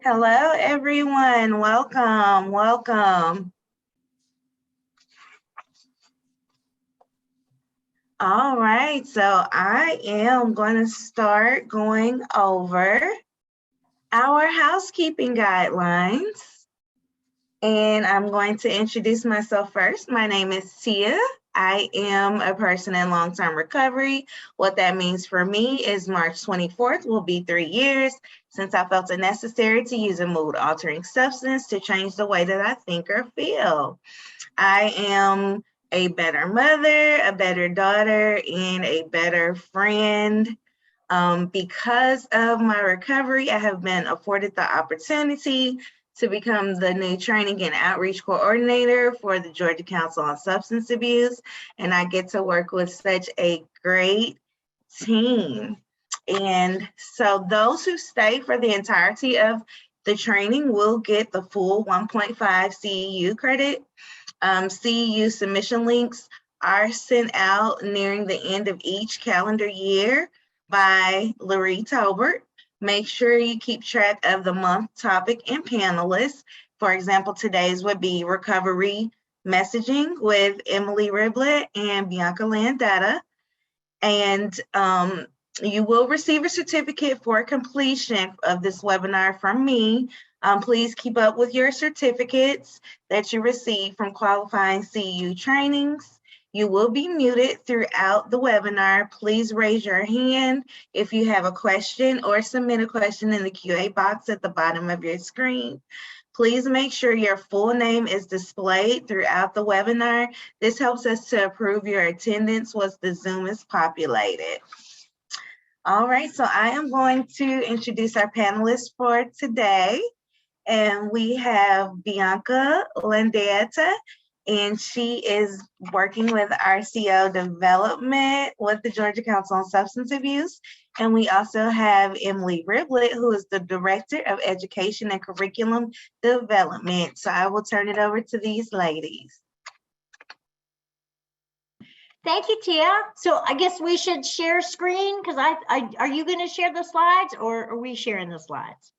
Hello, everyone. Welcome. All right, so I am going to start going over our housekeeping guidelines. And I'm going to introduce myself first. My name is Tia. I am a person in long-term recovery. What that means for me is March 24th will be 3 years since I felt it necessary to use a mood-altering substance to change the way that I think or feel. I am a better mother, a better daughter, and a better friend. Because of my recovery, I have been afforded the opportunity to become the new training and outreach coordinator for the Georgia Council on Substance Abuse, and I get to work with such a great team. And so those who stay for the entirety of the training will get the full 1.5 CEU credit. CEU submission links are sent out nearing the end of each calendar year by Laurie Tolbert. Make sure you keep track of the month, topic, and panelists. For example, today's would be recovery messaging with Emily Riblet and Bianca Landetta. And you will receive a certificate for completion of this webinar from me. Please keep up with your certificates that you receive from qualifying CEU trainings. You will be muted throughout the webinar. Please raise your hand if you have a question or submit a question in the QA box at the bottom of your screen. Please make sure your full name is displayed throughout the webinar. This helps us to approve your attendance once the Zoom is populated. All right, so I am going to introduce our panelists for today. And we have Bianca Landetta, and she is working with RCO development with the Georgia Council on Substance Abuse. And we also have Emily Riblet, who is the Director of Education and Curriculum Development. So I will turn it over to these ladies. Thank you, Tia. So I guess we should share screen because are you going to share the slides or are we sharing the slides?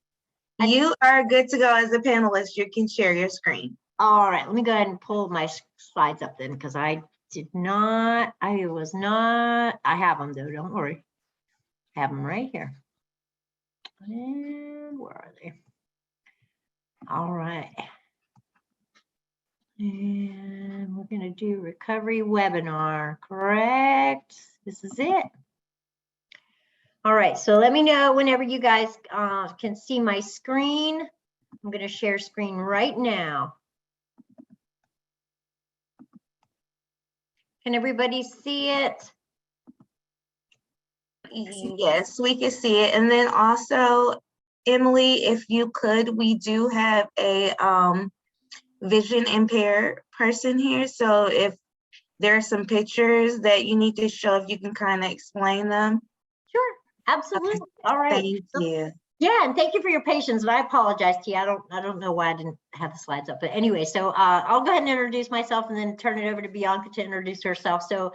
You are good to go as a panelist. You can share your screen. All right, let me go ahead and pull my slides up then because I have them though, don't worry. I have them right here. And where are they? All right. And we're going to do recovery webinar, correct? This is it. All right, so let me know whenever you guys can see my screen. I'm going to share screen right now. Can everybody see it? Yes, we can see it. And then also, Emily, if you could, we do have a vision impaired person here. So if there are some pictures that you need to show, if you can kind of explain them. Sure, absolutely. Okay. All right. Thank you. Yeah, and thank you for your patience. And I apologize to you. I don't know why I didn't have the slides up, but anyway, so I'll go ahead and introduce myself and then turn it over to Bianca to introduce herself. So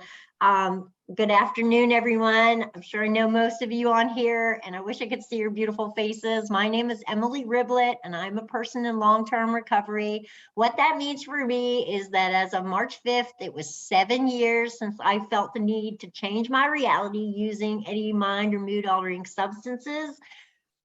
good afternoon, everyone. I'm sure I know most of you on here, and I wish I could see your beautiful faces. My name is Emily Riblet, and I'm a person in long-term recovery. What that means for me is that as of March 5th, it was 7 years since I felt the need to change my reality using any mind or mood-altering substances.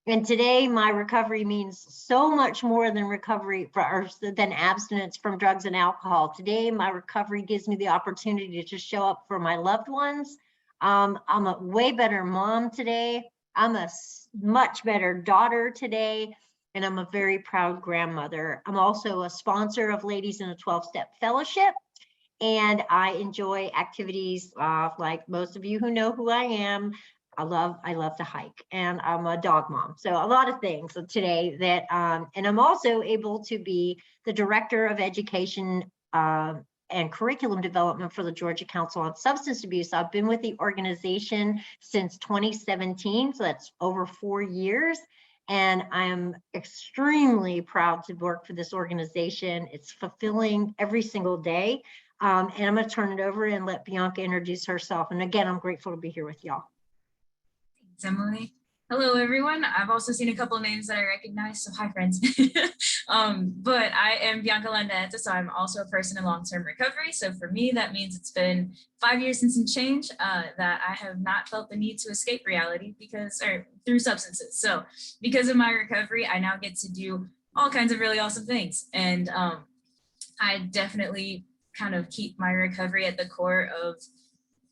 And today, my recovery means so much more than than abstinence from drugs and alcohol. Today, my recovery gives me the opportunity to show up for my loved ones. I'm a way better mom today. I'm a much better daughter today, and I'm a very proud grandmother. I'm also a sponsor of Ladies in a 12-Step Fellowship, and I enjoy activities like most of you who know who I am. I love to hike, and I'm a dog mom. So a lot of things today that, and I'm also able to be the Director of Education and Curriculum Development for the Georgia Council on Substance Abuse. I've been with the organization since 2017, so that's over 4 years. And I am extremely proud to work for this organization. It's fulfilling every single day. And I'm going to turn it over and let Bianca introduce herself. And again, I'm grateful to be here with y'all. Thanks, Emily. Hello, everyone. I've also seen a couple of names that I recognize, so hi, friends. But I am Bianca Landetta, so I'm also a person in long-term recovery. So for me, that means it's been 5 years since some change that I have not felt the need to escape reality or through substances. So because of my recovery, I now get to do all kinds of really awesome things. And I definitely kind of keep my recovery at the core of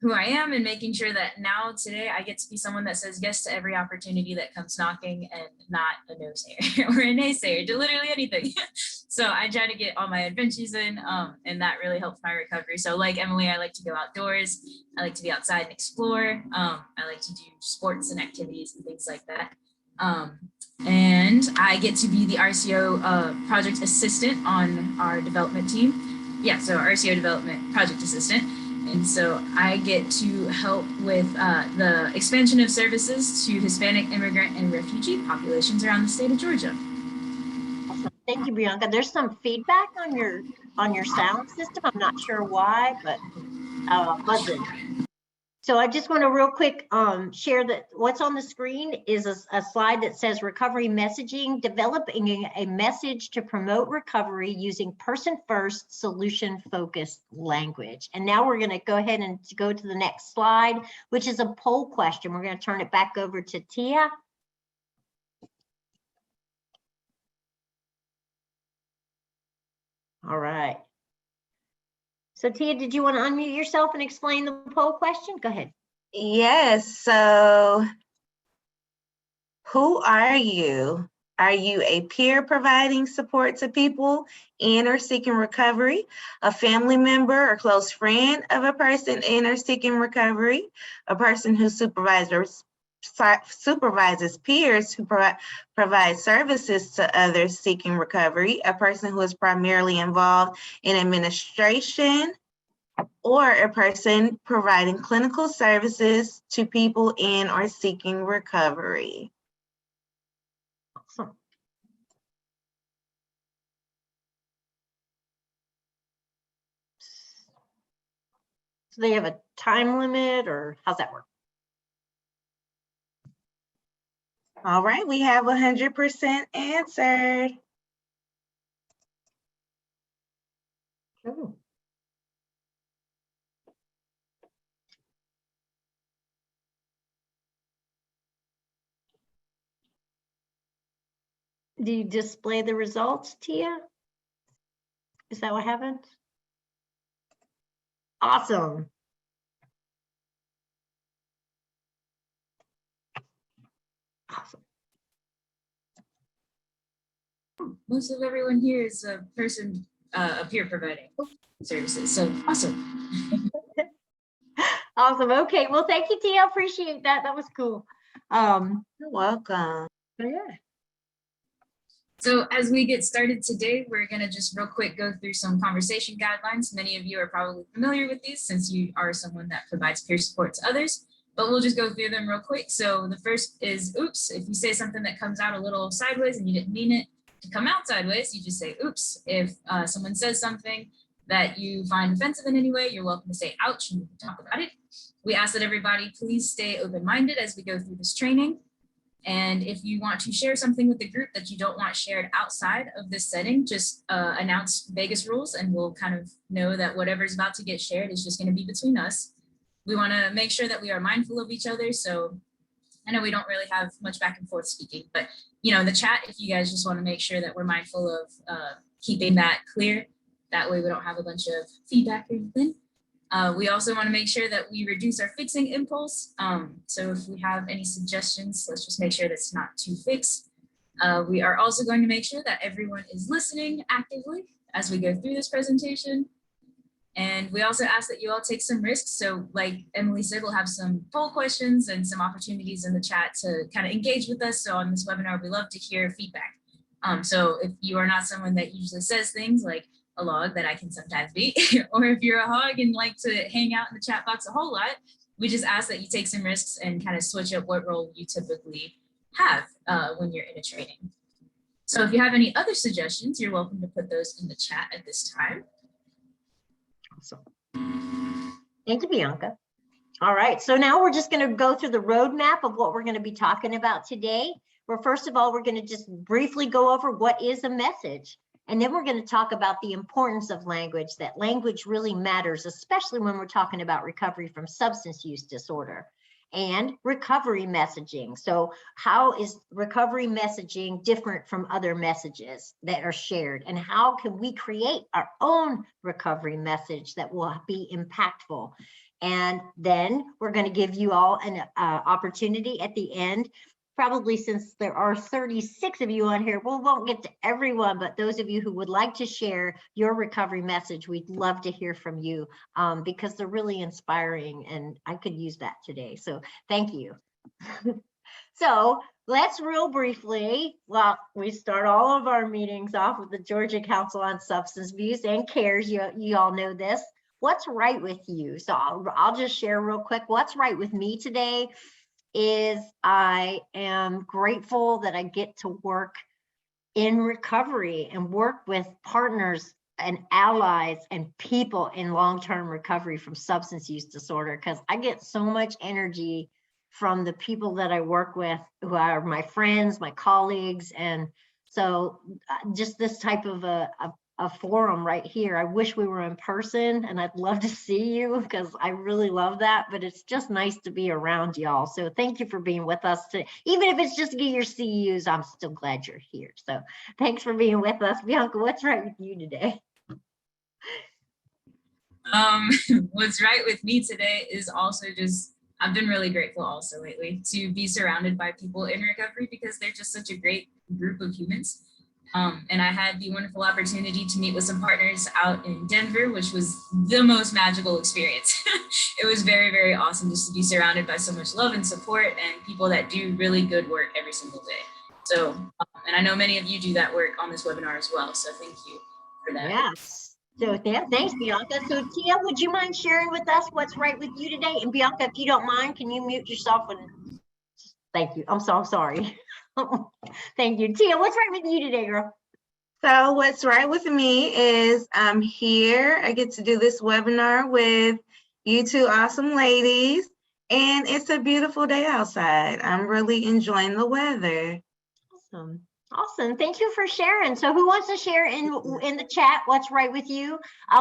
who I am and making sure that now today I get to be someone that says yes to every opportunity that comes knocking and not a no-sayer or a naysayer to literally anything. So I try to get all my adventures in and that really helps my recovery. So like Emily, I like to go outdoors. I like to be outside and explore. I like to do sports and activities and things like that. And I get to be the RCO project assistant on our development team. Yeah, so RCO development project assistant. And so I get to help with the expansion of services to Hispanic immigrant and refugee populations around the state of Georgia. Awesome. Thank you, Bianca. There's some feedback on your sound system. I'm not sure why, but buzzing. So I just want to real quick share that what's on the screen is a slide that says recovery messaging, developing a message to promote recovery using person-first, solution-focused language. And now we're going to go ahead and go to the next slide, which is a poll question. We're going to turn it back over to Tia. All right. So Tia, did you want to unmute yourself and explain the poll question? Go ahead. Yes, so who are you? Are you a peer providing support to people in or seeking recovery, a family member or close friend of a person in or seeking recovery, a person who supervises peers who provide services to others seeking recovery, a person who is primarily involved in administration, or a person providing clinical services to people in or seeking recovery. Awesome. So they have a time limit, or how's that work? All right, we have 100% answered. Ooh. Do you display the results, Tia? Is that what happens? Awesome. Awesome. Most of everyone here is a person, a peer providing services. So awesome. Awesome. Okay. Well, thank you, Tia. Appreciate that. That was cool. You're welcome. Yeah. So as we get started today, we're going to just real quick go through some conversation guidelines. Many of you are probably familiar with these since you are someone that provides peer support to others, but we'll just go through them real quick. So the first is oops. If you say something that comes out a little sideways and you didn't mean it to come out sideways, you just say oops. If someone says something that you find offensive in any way, you're welcome to say ouch and we can talk about it. We ask that everybody please stay open-minded as we go through this training. And if you want to share something with the group that you don't want shared outside of this setting, just announce Vegas rules and we'll kind of know that whatever's about to get shared is just going to be between us. We want to make sure that we are mindful of each other. So I know we don't really have much back and forth speaking, but you know, the chat, if you guys just want to make sure that we're mindful of keeping that clear, that way we don't have a bunch of feedback or anything. We also want to make sure that we reduce our fixing impulse. So if we have any suggestions, let's just make sure that's not too fixed. We are also going to make sure that everyone is listening actively as we go through this presentation. And we also ask that you all take some risks. So like Emily said, we'll have some poll questions and some opportunities in the chat to kind of engage with us. So on this webinar, we love to hear feedback. So if you are not someone that usually says things like, a log that I can sometimes be, or if you're a hog and like to hang out in the chat box a whole lot, we just ask that you take some risks and kind of switch up what role you typically have when you're in a training. So if you have any other suggestions, you're welcome to put those in the chat at this time. Awesome. Thank you, Bianca. All right, so now we're just going to go through the roadmap of what we're going to be talking about today. Where first of all, we're going to just briefly go over what is a message. And then we're going to talk about the importance of language, that language really matters, especially when we're talking about recovery from substance use disorder and recovery messaging. So how is recovery messaging different from other messages that are shared? And how can we create our own recovery message that will be impactful? And then we're going to give you all an opportunity at the end. Probably since there are 36 of you on here, we won't get to everyone, but those of you who would like to share your recovery message, we'd love to hear from you because they're really inspiring and I could use that today. So thank you. So let's real briefly, well, we start all of our meetings off with the Georgia Council on Substance Abuse and CARES. You all know this. What's right with you? So I'll just share real quick. What's right with me today is I am grateful that I get to work in recovery and work with partners and allies and people in long-term recovery from substance use disorder, because I get so much energy from the people that I work with who are my friends, my colleagues. And so just this type of a forum right here. I wish we were in person and I'd love to see you because I really love that, but it's just nice to be around y'all. So thank you for being with us today. Even if it's just to get your CEUs, I'm still glad you're here. So thanks for being with us. Bianca, what's right with you today? What's right with me today is also just, I've been really grateful also lately to be surrounded by people in recovery because they're just such a great group of humans. And I had the wonderful opportunity to meet with some partners out in Denver, which was the most magical experience. It was very, very awesome just to be surrounded by so much love and support and people that do really good work every single day. So, and I know many of you do that work on this webinar as well. So thank you for that. Yes. So thanks, Bianca. So Tia, would you mind sharing with us what's right with you today? And Bianca, if you don't mind, can you mute yourself? And thank you. I'm sorry. Thank you. Tia, what's right with you today, girl? So what's right with me is I'm here. I get to do this webinar with you two awesome ladies, and it's a beautiful day outside. I'm really enjoying the weather. Awesome. Awesome. Thank you for sharing. So who wants to share in the chat what's right with you?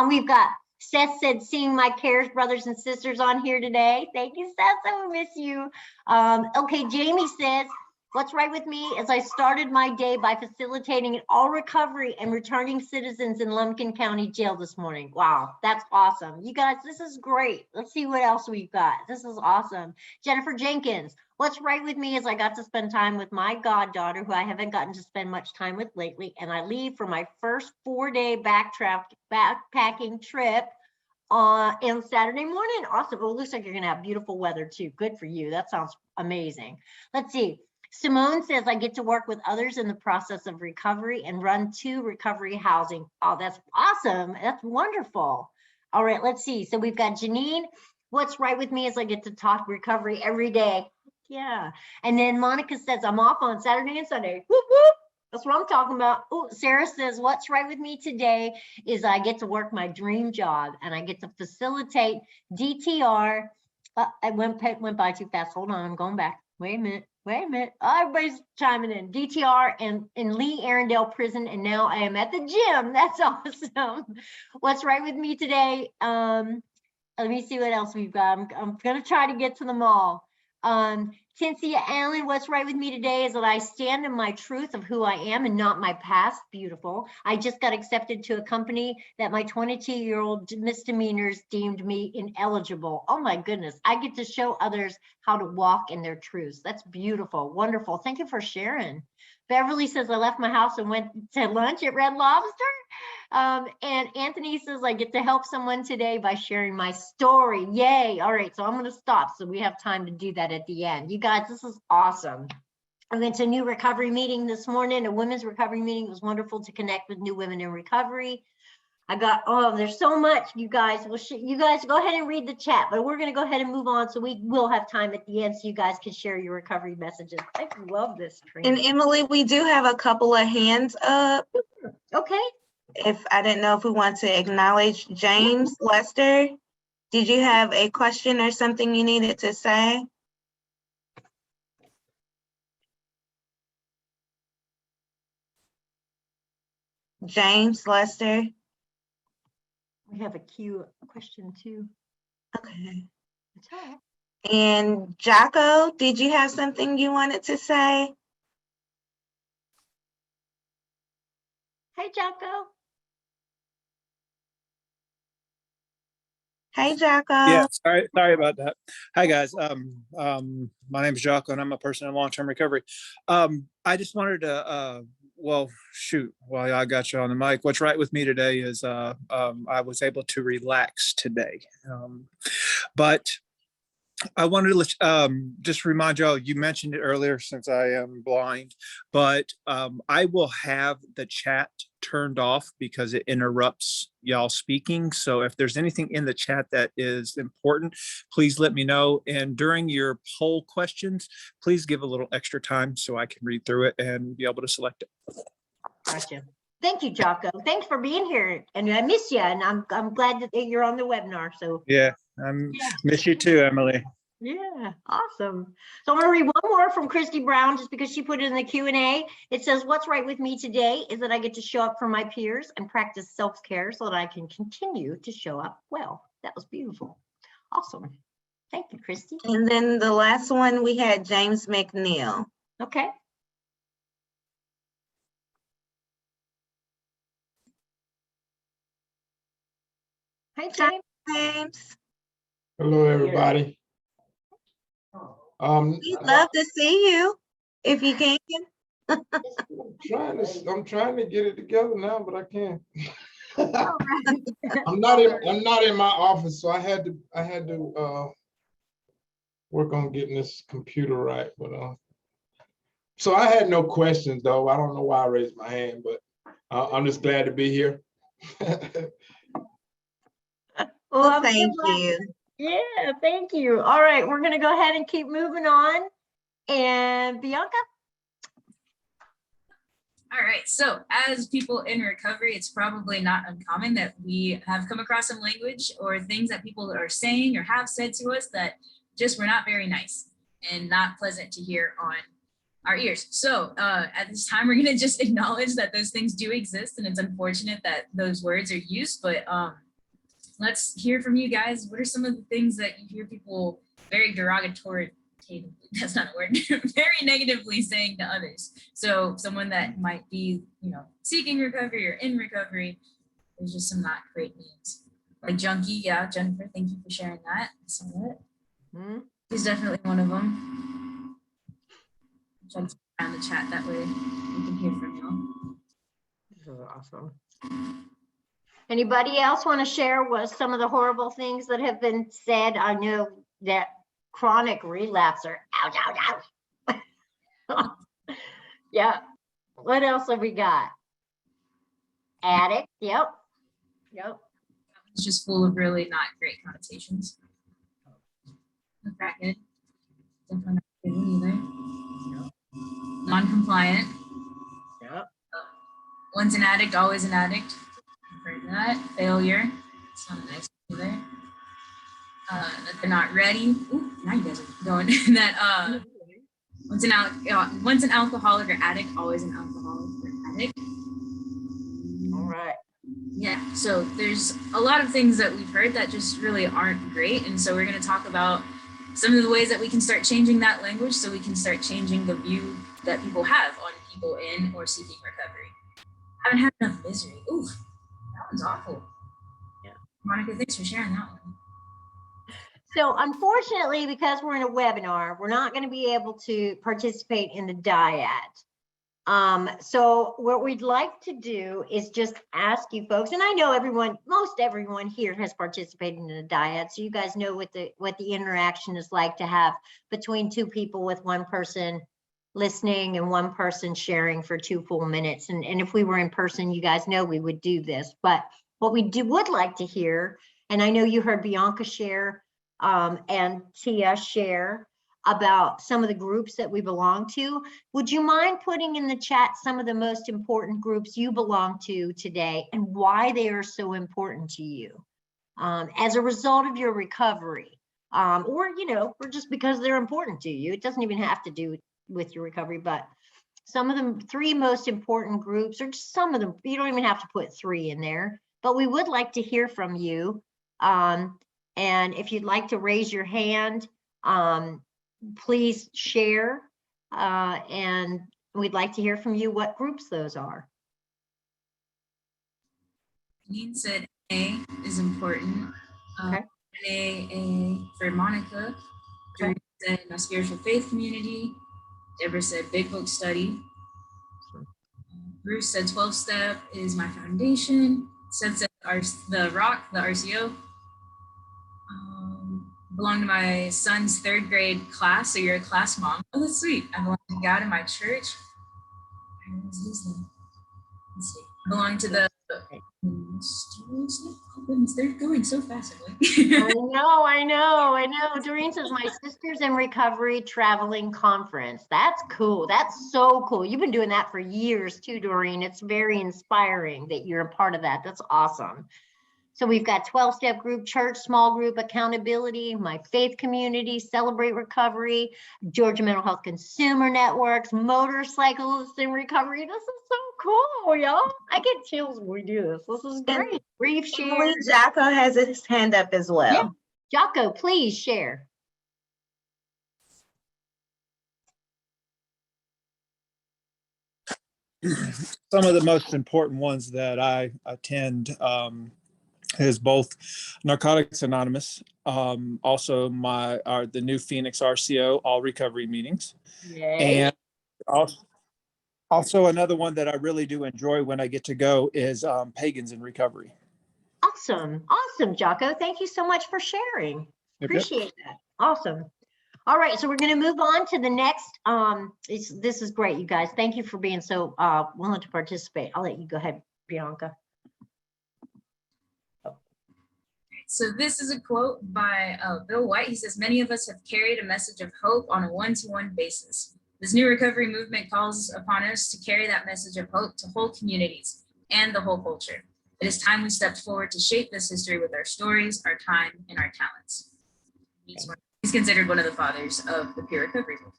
We've got Seth said, seeing my CARES brothers and sisters on here today. Thank you, Seth. I will miss you. Okay, Jamie says, what's right with me is I started my day by facilitating all recovery and returning citizens in Lumpkin County Jail this morning. Wow, that's awesome. You guys, this is great. Let's see what else we've got. This is awesome. Jennifer Jenkins, what's right with me is I got to spend time with my goddaughter, who I haven't gotten to spend much time with lately, and I leave for my first 4-day backpacking trip on Saturday morning. Awesome. Well, it looks like you're going to have beautiful weather too. Good for you. That sounds amazing. Let's see. Simone says, I get to work with others in the process of recovery and run 2 recovery housing. Oh, that's awesome. That's wonderful. All right, let's see. So we've got Janine. What's right with me is I get to talk recovery every day. Yeah. And then Monica says, I'm off on Saturday and Sunday. Whoop, whoop. That's what I'm talking about. Oh, Sarah says, what's right with me today is I get to work my dream job and I get to facilitate DTR. I went by too fast. Hold on, I'm going back. Wait a minute. Oh, everybody's chiming in. DTR and in Lee Arundel Prison, and now I am at the gym. That's awesome. What's right with me today? Let me see what else we've got. I'm gonna try to get to them all. Cynthia Allen, what's right with me today is that I stand in my truth of who I am and not my past. Beautiful. I just got accepted to a company that my 22-year-old misdemeanors deemed me ineligible. Oh my goodness. I get to show others how to walk in their truths. That's beautiful. Wonderful. Thank you for sharing. Beverly says, I left my house and went to lunch at Red Lobster. And Anthony says, I get to help someone today by sharing my story. Yay. All right, so I'm going to stop so we have time to do that at the end. You guys, this is awesome. I went to a new recovery meeting this morning, a women's recovery meeting. It was wonderful to connect with new women in recovery. I got, oh, there's so much, you guys. You guys go ahead and read the chat, but we're going to go ahead and move on so we will have time at the end so you guys can share your recovery messages. I love this training. And Emily, we do have a couple of hands up. Okay. If I didn't know if we want to acknowledge James Lester. Did you have a question or something you needed to say? James, Lester? We have a question too. Okay. That's all right. And Jocko, did you have something you wanted to say? Hey, Jocko. Hey, Jocko. Yeah, sorry about that. Hi guys. My name is Jocko and I'm a person in long-term recovery. I just wanted to well, shoot, while I got you on the mic, what's right with me today is I was able to relax today. But I wanted to just remind y'all, you mentioned it earlier since I am blind, but I will have the chat turned off because it interrupts y'all speaking. So if there's anything in the chat that is important, please let me know. And during your poll questions, please give a little extra time so I can read through it and be able to select it. Gotcha. Thank you, Jocko. Thanks for being here. And I miss you. And I'm glad that you're on the webinar. So Yeah, miss you too, Emily. yeah, awesome. So I'm going to read one more from Christy Brown, just because she put it in the Q&A. It says, what's right with me today is that I get to show up for my peers and practice self-care so that I can continue to show up well. That was beautiful. Awesome. Thank you, Christy. And then the last one, we had James McNeil. Okay. Hi, James. James, Hello, everybody. we'd love to see you if you can. I'm trying to get it together now, but I can't. I'm not in my office, so I had to work on getting this computer right. But so I had no questions though. I don't know why I raised my hand, but I'm just glad to be here. Well, thank you. Yeah, thank you. All right, we're going to go ahead and keep moving on. And Bianca? All right, so as people in recovery, it's probably not uncommon that we have come across some language or things that people are saying or have said to us that just were not very nice and not pleasant to hear on our ears. So at this time, we're gonna just acknowledge that those things do exist, and it's unfortunate that those words are used, but let's hear from you guys. What are some of the things that you hear people very derogatory, that's not a word, very negatively saying to others? So someone that might be, seeking recovery or in recovery, there's just some not great names. Like junkie, yeah, Jennifer, thank you for sharing that. I saw that. He's definitely one of them. Try to around the chat, that way we can hear from y'all. This is awesome. Anybody else want to share what some of the horrible things that have been said? I know that chronic relapse or ouch, ouch, ouch. Yeah. What else have we got? Addict. Yep. It's just full of really not great connotations. The crackhead. Definitely not good one either. Non-compliant. Yep. Once an addict, always an addict. I've heard that. Failure. It's not nice either. That they're not ready. Ooh, now you guys are going. That once an alcoholic or addict, always an alcoholic or addict. All right. Yeah, so there's a lot of things that we've heard that just really aren't great. And so we're going to talk about some of the ways that we can start changing that language so we can start changing the view that people have on people in or seeking recovery. I haven't had enough misery. Ooh, that one's awful. Yeah. Monica, thanks for sharing that one. So unfortunately, because we're in a webinar, we're not going to be able to participate in the dyad. So what we'd like to do is just ask you folks, and I know most everyone here has participated in a dyad, so you guys know what the interaction is like to have between two people with one person listening and one person sharing for 2 full minutes. And if we were in person, you guys know we would do this. But what we would like to hear, and I know you heard Bianca share and Tia share about some of the groups that we belong to. Would you mind putting in the chat some of the most important groups you belong to today and why they are so important to you? as a result of your recovery, or, or just because they're important to you. It doesn't even have to do with your recovery, but some of the 3 most important groups, or just some of them, you don't even have to put 3 in there, but we would like to hear from you. And if you'd like to raise your hand, please share, and we'd like to hear from you what groups those are. Janine said A is important. Okay. A for Monica. Okay. Drew said my spiritual faith community. Deborah said big book study. Bruce said 12-step is my foundation. Seth said the Rock, the RCO. Belong to my son's 3rd grade class, so you're a class mom. Oh, that's sweet. I belong to God in my church. Let's see. I belong to the students. Oh goodness, they're going so fast. I know. Doreen says my Sisters in Recovery Traveling Conference. That's cool. That's so cool. You've been doing that for years too, Doreen. It's very inspiring that you're a part of that. That's awesome. So we've got 12-step group, church, small group, accountability, my faith community, Celebrate Recovery, Georgia Mental Health Consumer Networks, Motorcyclists in Recovery. This is so cool, y'all. I get chills when we do this. This is great. Brief share. Jocko has his hand up as well. Yeah. Jocko, please share. Some of the most important ones that I attend is both Narcotics Anonymous, also the new Phoenix RCO, all recovery meetings. Yay. And also another one that I really do enjoy when I get to go is Pagans in Recovery. Awesome, Jocko. Thank you so much for sharing. Yep. Appreciate that. Awesome. All right, so we're going to move on to the next. This is great, you guys. Thank you for being so willing to participate. I'll let you go ahead, Bianca. So this is a quote by Bill White. He says, many of us have carried a message of hope on a one-to-one basis. This new recovery movement calls upon us to carry that message of hope to whole communities and the whole culture. It is time we stepped forward to shape this history with our stories, our time, and our talents. He's considered one of the fathers of the peer recovery movement.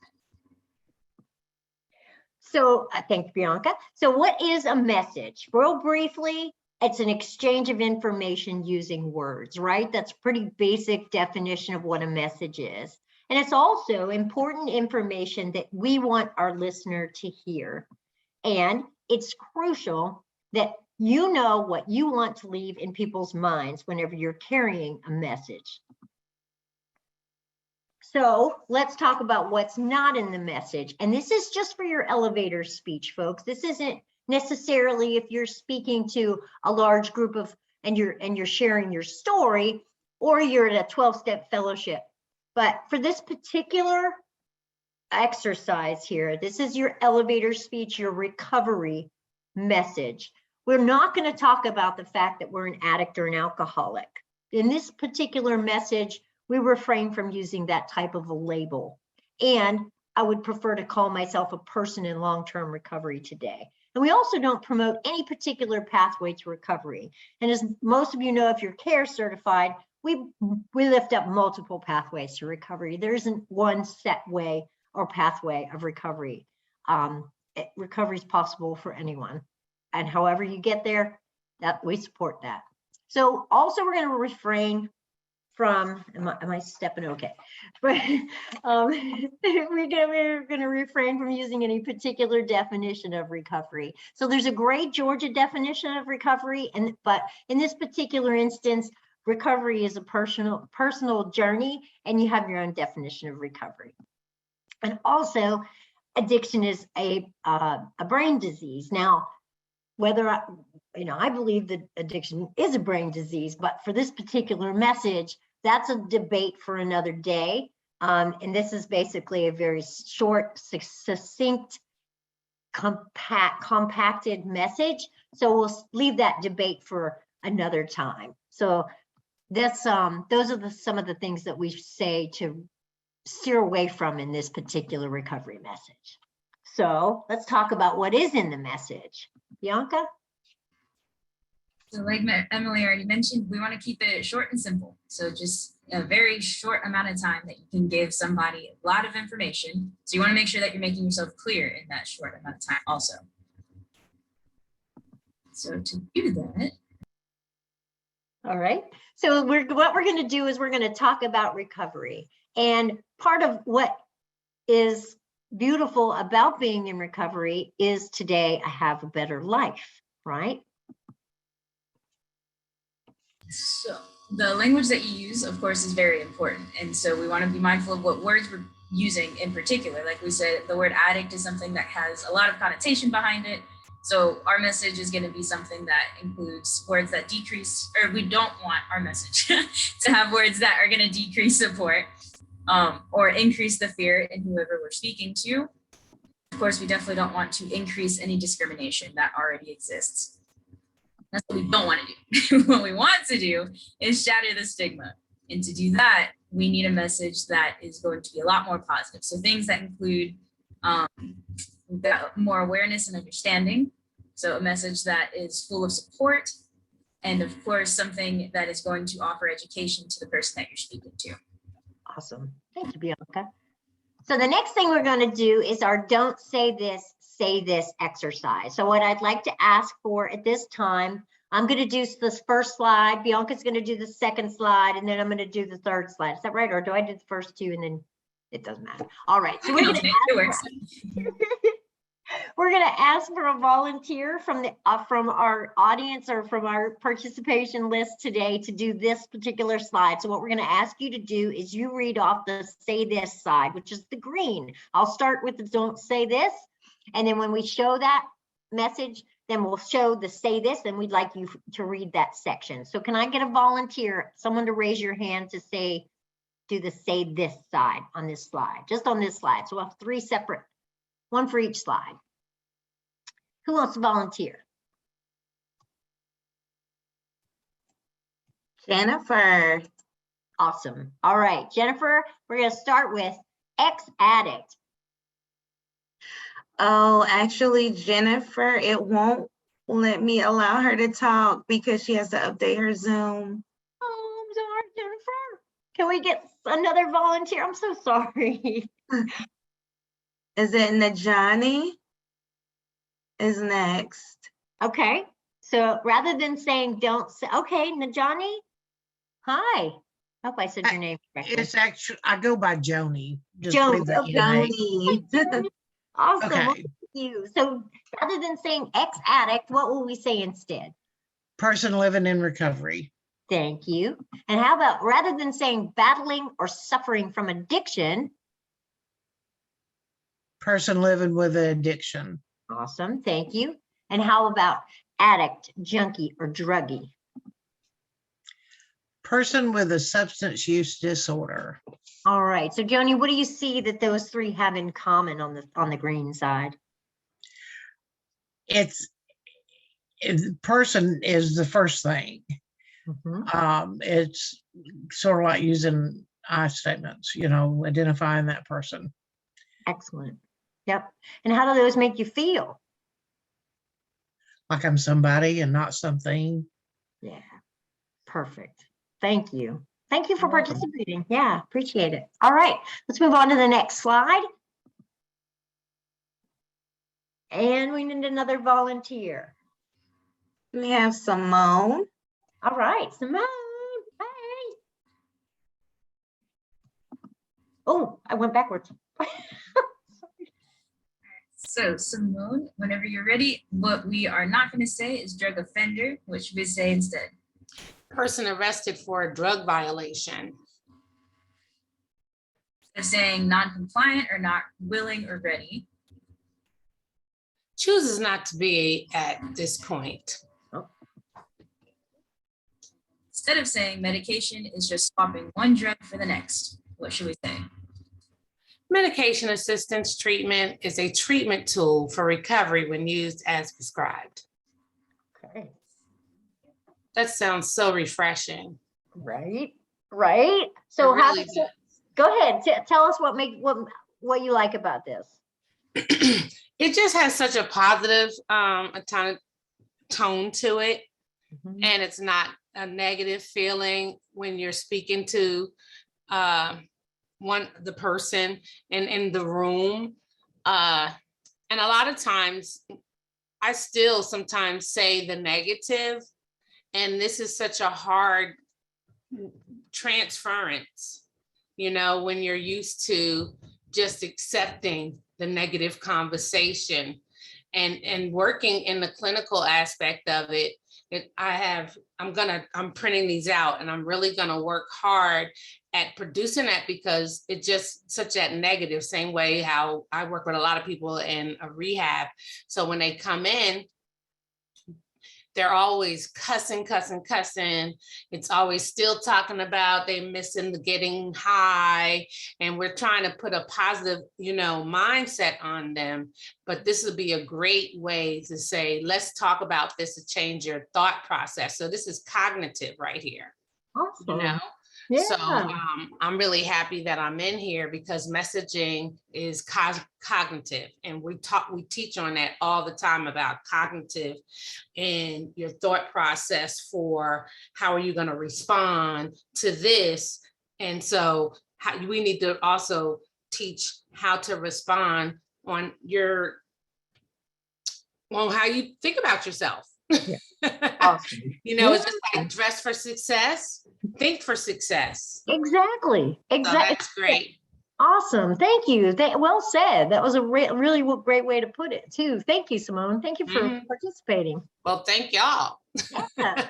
So thank you, Bianca. So what is a message? Real briefly, it's an exchange of information using words, right? That's a pretty basic definition of what a message is. And it's also important information that we want our listener to hear. And it's crucial that you know what you want to leave in people's minds whenever you're carrying a message. So let's talk about what's not in the message. And this is just for your elevator speech, folks. This isn't necessarily if you're speaking to a large group of, and you're sharing your story, or you're at a 12-step fellowship. But for this particular exercise here, this is your elevator speech, your recovery message. We're not going to talk about the fact that we're an addict or an alcoholic. In this particular message, we refrain from using that type of a label. And I would prefer to call myself a person in long-term recovery today. And we also don't promote any particular pathway to recovery. And as most of you know, if you're CARE certified, we lift up multiple pathways to recovery. There isn't one set way or pathway of recovery. Recovery is possible for anyone. And however you get there, that we support that. So also we're going to refrain from, am I stepping okay? But we're going to refrain from using any particular definition of recovery. So there's a great Georgia definition of recovery, but in this particular instance, recovery is a personal journey, and you have your own definition of recovery. And also, addiction is a brain disease. Now, whether I believe that addiction is a brain disease, but for this particular message, that's a debate for another day. And this is basically a very short, succinct, compacted message. So we'll leave that debate for another time. So that's those are some of the things that we say to steer away from in this particular recovery message. So let's talk about what is in the message. Bianca? So like Emily already mentioned, we want to keep it short and simple. So just a very short amount of time that you can give somebody a lot of information. So you want to make sure that you're making yourself clear in that short amount of time also. So to do that, All right. So what we're going to do is we're going to talk about recovery. And part of what is beautiful about being in recovery is today I have a better life, right? so the language that you use, of course, is very important. And so we want to be mindful of what words we're using in particular. Like we said, the word addict is something that has a lot of connotation behind it. So our message is going to be something that includes words that decrease, or we don't want our message to have words that are going to decrease support or increase the fear in whoever we're speaking to. Of course, we definitely don't want to increase any discrimination that already exists. That's what we don't want to do. What we want to do is shatter the stigma. And to do that, we need a message that is going to be a lot more positive. So things that include more awareness and understanding. So a message that is full of support. And of course, something that is going to offer education to the person that you're speaking to. Awesome. Thank you, Bianca. So the next thing we're going to do is our don't say this exercise. So what I'd like to ask for at this time, I'm going to do this first slide. Bianca's going to do the second slide, and then I'm going to do the third slide. Is that right? Or do I do the first two and then it doesn't matter? All right. So we're going to ask for a volunteer from our audience or from our participation list today to do this particular slide. So what we're going to ask you to do is you read off the say this side, which is the green. I'll start with the don't say this. And then when we show that message, then we'll show the say this, and we'd like you to read that section. So can I get a volunteer, someone to raise your hand to do the say this side on this slide, just on this slide. So we'll have three separate, one for each slide. Who wants to volunteer? Jennifer. Awesome. All right, Jennifer, we're going to start with ex-addict. Oh, actually, Jennifer, it won't let me allow her to talk because she has to update her Zoom. Oh, I'm sorry, Jennifer. Can we get another volunteer? I'm so sorry. Is it Najani? Is next. Okay, so rather than saying don't say, okay, Najani, hi. I hope I said your name correctly. It's actually, I go by Joni. Just Joni, leave that in there. Joni. Awesome. Well, Okay. thank you. So rather than saying ex-addict, what will we say instead? Person living in recovery. Thank you. And how about rather than saying battling or suffering from addiction? Person living with an addiction. Awesome. Thank you. And how about addict, junkie, or druggie? Person with a substance use disorder. All right. So Joni, what do you see that those three have in common on the green side? Person is the first thing. Mhm. It's sort of like using I statements, identifying that person. Excellent. Yep. And how do those make you feel? Like I'm somebody and not something. Yeah. Perfect. Thank you. Thank you for You're welcome. participating. Yeah, appreciate it. All right, let's move on to the next slide. And we need another volunteer. We have Simone. All right, Simone. Hey. Oh, I went backwards. So Simone, whenever you're ready, what we are not going to say is drug offender, which we say instead. Person arrested for a drug violation. Instead of saying non-compliant or not willing or ready, Chooses not to be at this point. instead of saying medication is just swapping one drug for the next, what should we say? Medication assistance treatment is a treatment tool for recovery when used as prescribed. Okay. That sounds so refreshing. Right. Right. So It how really so, go ahead. Tell us what you like about this. It just has such a positive tone to it. and it's not a negative feeling when you're speaking to the person in the room. And a lot of times I still sometimes say the negative, and this is such a hard transference, when you're used to just accepting the negative conversation and working in the clinical aspect of it. I'm printing these out, and I'm really gonna work hard at producing that, because it's just such that negative, same way how I work with a lot of people in a rehab. So when they come in, they're always cussing. It's always still talking about they missing the getting high. And we're trying to put a positive, mindset on them. But this would be a great way to say, let's talk about this to change your thought process. So this is cognitive right here. Awesome. So Yeah. I'm really happy that I'm in here, because messaging is cognitive, and we teach on that all the time, about cognitive and your thought process for how are you going to respond to this. And so we need to also teach how to respond on how you think about yourself. Awesome. It's just like dress for success, think for success. Exactly. So that's great. Awesome. Thank you. Well said. That was a really great way to put it too. Thank you, Simone. Thank you for participating. Well, thank y'all. Yeah,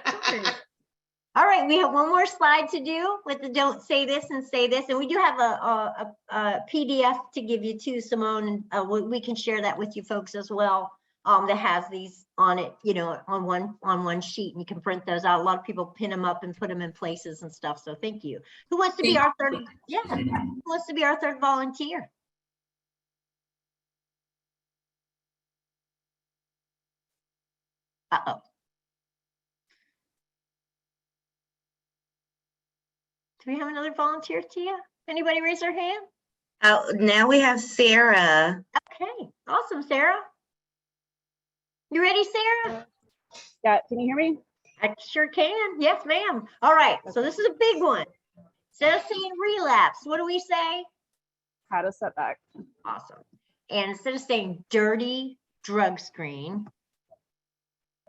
all right, we have one more slide to do with the don't say this and say this. And we do have a PDF to give you too, Simone. And we can share that with you folks as well. That has these on it, on one sheet, and you can print those out. A lot of people pin them up and put them in places and stuff. So thank you. Who wants to be our third? Yeah, who wants to be our third volunteer? Uh-oh. Do we have another volunteer, Tia? Anybody raise their hand? Oh, now we have Sarah. Okay, awesome, Sarah. You ready, Sarah? Yeah, can you hear me? I sure can. Yes, ma'am. All right, so this is a big one. Instead of saying relapse, what do we say? Had a setback. Awesome. And instead of saying dirty drug screen,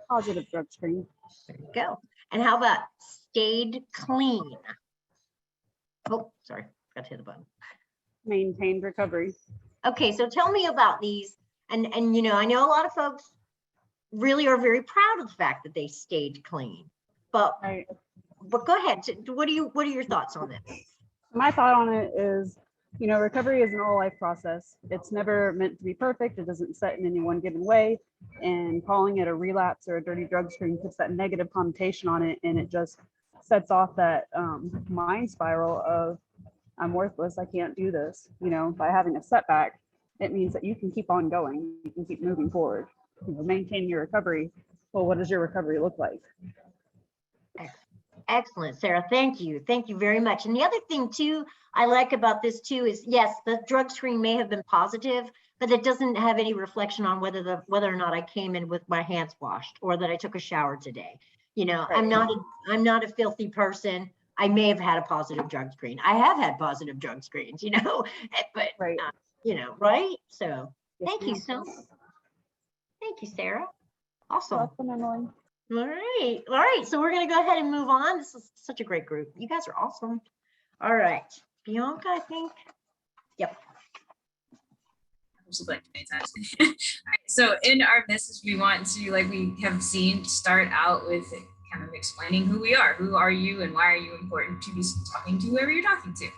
Positive drug screen. there you go. And how about stayed clean? Oh, sorry, got to hit the button. Maintained recovery. Okay, so tell me about these. And I know a lot of folks really are very proud of the fact that they stayed clean. But Right. go ahead. What are your thoughts on this? My thought on it is, recovery is an all life process. It's never meant to be perfect. It doesn't set in any one given way. And calling it a relapse or a dirty drug screen puts that negative connotation on it. And it just sets off that mind spiral of, I'm worthless. I can't do this. By having a setback, it means that you can keep on going. You can keep moving forward. Maintain your recovery. Well, what does your recovery look like? Excellent, Sarah. Thank you. Thank you very much. And the other thing too, I like about this too is, yes, the drug screen may have been positive, but it doesn't have any reflection on whether or not I came in with my hands washed or that I took a shower today. Right. I'm not a filthy person. I may have had a positive drug screen. I have had positive drug screens, but Right. Right. So Yes, thank you ma'am. thank you, Sarah. Awesome. Welcome, Emily. All right. So we're going to go ahead and move on. This is such a great group. You guys are awesome. All right. Bianca, I think. Yep. Just like fantastic. All right, so in our message, we want to, like we have seen, start out with kind of explaining who we are. Who are you and why are you important to be talking to whoever you're talking to?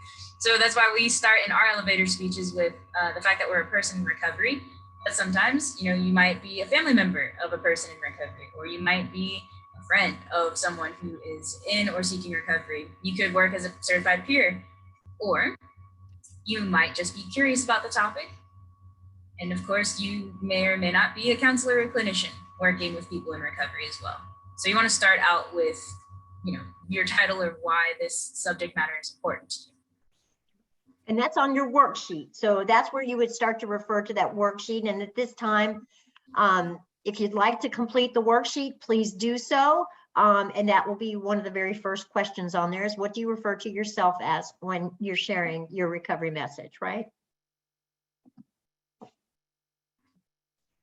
So that's why we start in our elevator speeches with the fact that we're a person in recovery. But sometimes, you might be a family member of a person in recovery, or you might be a friend of someone who is in or seeking recovery. You could work as a certified peer, or you might just be curious about the topic. And of course, you may or may not be a counselor or clinician working with people in recovery as well. So you want to start out with, your title or why this subject matter is important to you. And that's on your worksheet. So that's where you would start to refer to that worksheet. And at this time, if you'd like to complete the worksheet, please do so. And that will be one of the very first questions on there is, what do you refer to yourself as when you're sharing your recovery message, right?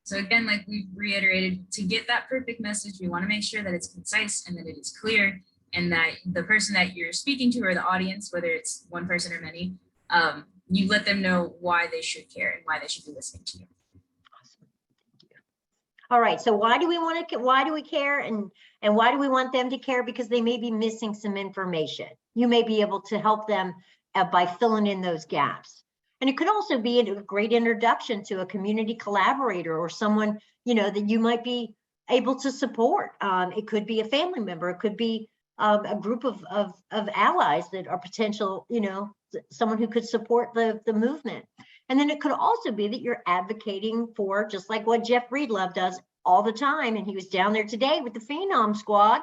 So again, like we've reiterated, to get that perfect message, we want to make sure that it's concise and that it is clear, and that the person that you're speaking to, or the audience, whether it's one person or many, you let them know why they should care and why they should be listening to you. Awesome. Thank you. All right. So why do we want to, why do we care, and why do we want them to care? Because they may be missing some information. You may be able to help them by filling in those gaps. And it could also be a great introduction to a community collaborator or someone, you know, that you might be able to support. It could be a family member. It could be a group of allies that are potential, you know, someone who could support the movement. And then it could also be that you're advocating for, just like what Jeff Breedlove does all the time. And he was down there today with the Phenom Squad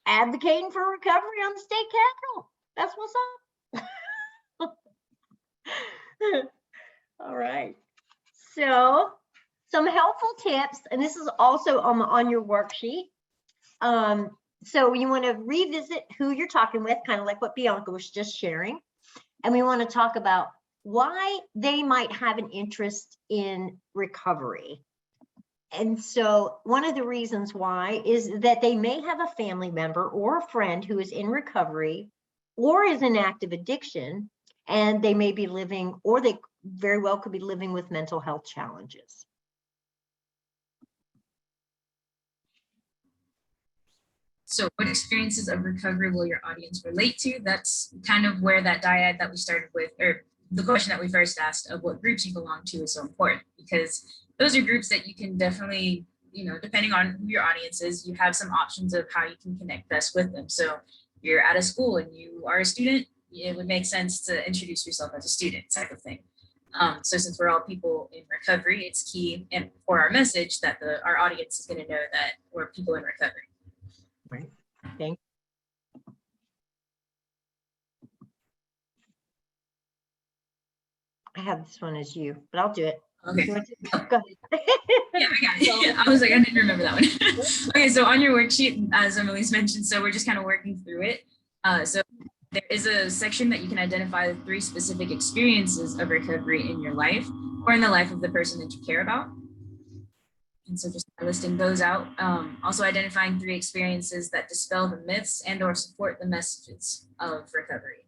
advocating for recovery on the state capitol. That's what's up. All right. So some helpful tips, and this is also on your worksheet. So you want to revisit who you're talking with, kind of like what Bianca was just sharing. And we want to talk about why they might have an interest in recovery. And so one of the reasons why is that they may have a family member or a friend who is in recovery or is in active addiction, and they may be living, or they very well could be living with mental health challenges. So what experiences of recovery will your audience relate to? That's kind of where that dyad that we started with, or the question that we first asked of what groups you belong to, is so important, because those are groups that you can definitely, you know, depending on who your audience is, you have some options of how you can connect best with them. So you're at a school and you are a student, it would make sense to introduce yourself as a student, type of thing. So since we're all people in recovery, it's key and for our message that our audience is going to know that we're people in recovery. Right. Thank you. I have this one as you, but I'll do it. Okay. You want to- Go ahead. Yeah, I got it. Yeah, I was like, I didn't remember that one. Okay, so on your worksheet, as Emily's mentioned, so we're just kind of working through it. So there is a section that you can identify 3 specific experiences of recovery in your life or in the life of the person that you care about. And so just listing those out. Also identifying 3 experiences that dispel the myths and or support the messages of recovery.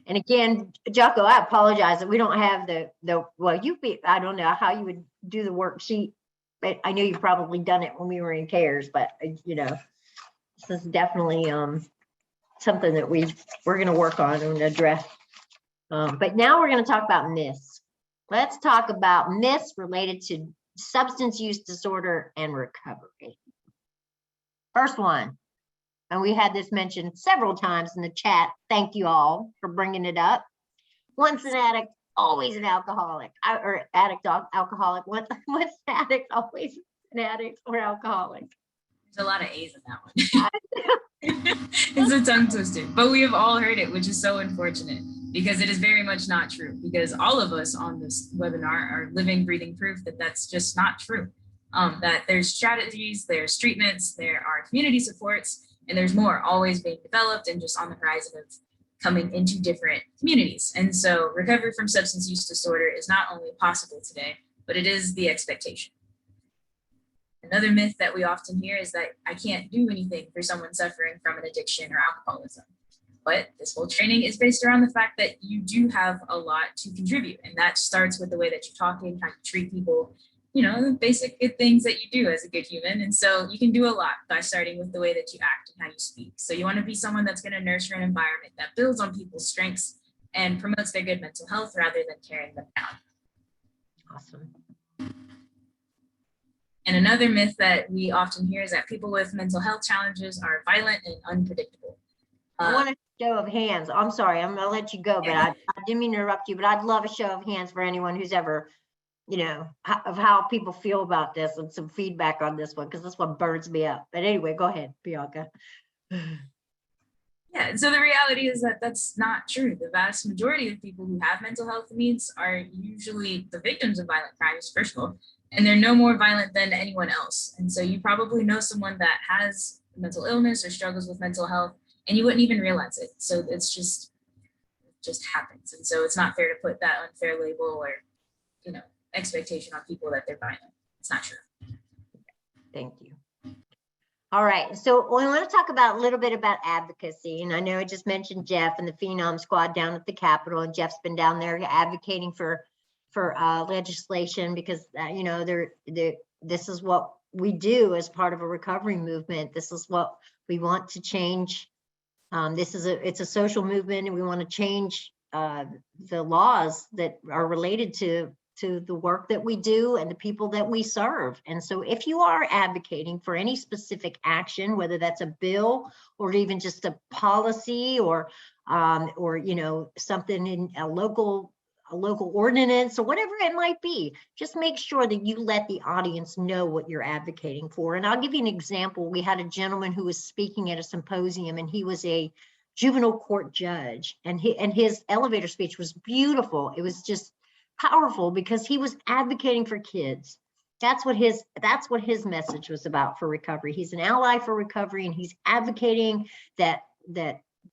And again, Jocko, I apologize that we don't have well, I don't know how you would do the worksheet, but I know you've probably done it when we were in CARES, but you know, this is definitely something that we're going to work on and address. But now we're going to talk about myths. Let's talk about myths related to substance use disorder and recovery. First one, and we had this mentioned several times in the chat. Thank you all for bringing it up. Once an addict, always an alcoholic, or addict, alcoholic. Once an addict, always an addict or alcoholic. There's a lot of A's in that one. It's a tongue twister, but we have all heard it, which is so unfortunate because it is very much not true, because all of us on this webinar are living, breathing proof that that's just not true. That there's strategies, there's treatments, there are community supports, and there's more always being developed and just on the horizon of coming into different communities. And so recovery from substance use disorder is not only possible today, but it is the expectation. Another myth that we often hear is that I can't do anything for someone suffering from an addiction or alcoholism. But this whole training is based around the fact that you do have a lot to contribute. And that starts with the way that you're talking, how you treat people, you know, the basic good things that you do as a good human. And so you can do a lot by starting with the way that you act and how you speak. So you want to be someone that's going to nurture an environment that builds on people's strengths and promotes their good mental health rather than tearing them down. Awesome. And another myth that we often hear is that people with mental health challenges are violent and unpredictable. I want a show of hands. I'm sorry, I'm gonna let you go, but I didn't mean to interrupt you, but I'd love a show of hands for anyone who's ever, you know, of how people feel about this and some feedback on this one, because this one burns me up. But anyway, go ahead, Bianca. Yeah, so the reality is that that's not true. The vast majority of people who have mental health needs are usually the victims of violent crimes, first of all, and they're no more violent than anyone else. And so you probably know someone that has mental illness or struggles with mental health, and you wouldn't even realize it. So it's just happens. And so it's not fair to put that unfair label or, you know, expectation on people that they're violent. It's not true. Thank you. All right, so we want to talk about a little bit about advocacy. And I know I just mentioned Jeff and the Phenom Squad down at the Capitol, and Jeff's been down there advocating for legislation because, you know, this is what we do as part of a recovery movement. This is what we want to change. It's a social movement, and we want to change the laws that are related to the work that we do and the people that we serve. And so if you are advocating for any specific action, whether that's a bill or even just a policy or you know, something in a local ordinance or whatever it might be, just make sure that you let the audience know what you're advocating for. And I'll give you an example. We had a gentleman who was speaking at a symposium, and he was a juvenile court judge, and his elevator speech was beautiful. It was just powerful because he was advocating for kids. That's what his message was about for recovery. He's an ally for recovery, and he's advocating that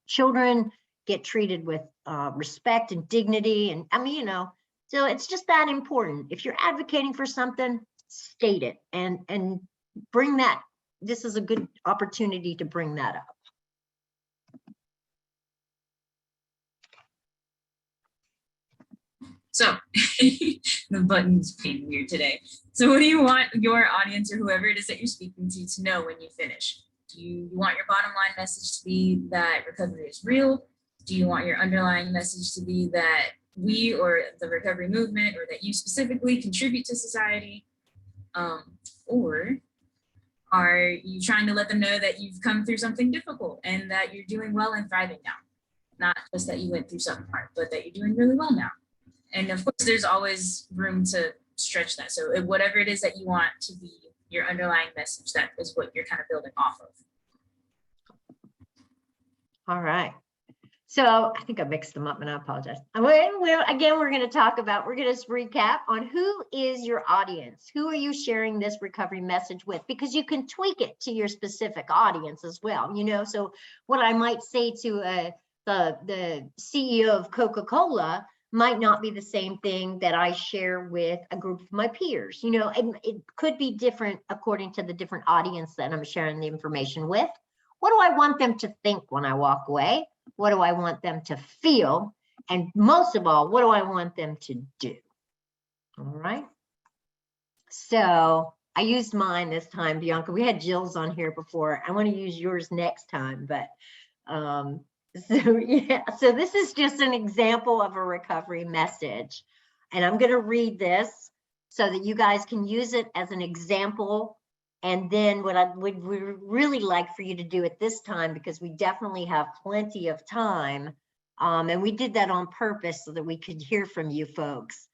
children get treated with respect and dignity. And I mean, you know, so it's just that important. If you're advocating for something, state it and bring that. This is a good opportunity to bring that up. So the button's being weird today. So what do you want your audience or whoever it is that you're speaking to know when you finish? Do you want your bottom line message to be that recovery is real? Do you want your underlying message to be that we or the recovery movement or that you specifically contribute to society? Or are you trying to let them know that you've come through something difficult and that you're doing well and thriving now? Not just that you went through something hard, but that you're doing really well now. And of course, there's always room to stretch that. So whatever it is that you want to be your underlying message, that is what you're kind of building off of. All right. So I think I mixed them up, and I apologize. Again, we're going to recap on who is your audience. Who are you sharing this recovery message with? Because you can tweak it to your specific audience as well. You know, so what I might say to the CEO of Coca-Cola might not be the same thing that I share with a group of my peers. You know, it could be different according to the different audience that I'm sharing the information with. What do I want them to think when I walk away? What do I want them to feel? And most of all, what do I want them to do? All right. So I used mine this time, Bianca. We had Jill's on here before. I want to use yours next time, but so yeah, so this is just an example of a recovery message. And I'm going to read this so that you guys can use it as an example. And then what I would really like for you to do at this time, because we definitely have plenty of time, and we did that on purpose so that we could hear from you folks.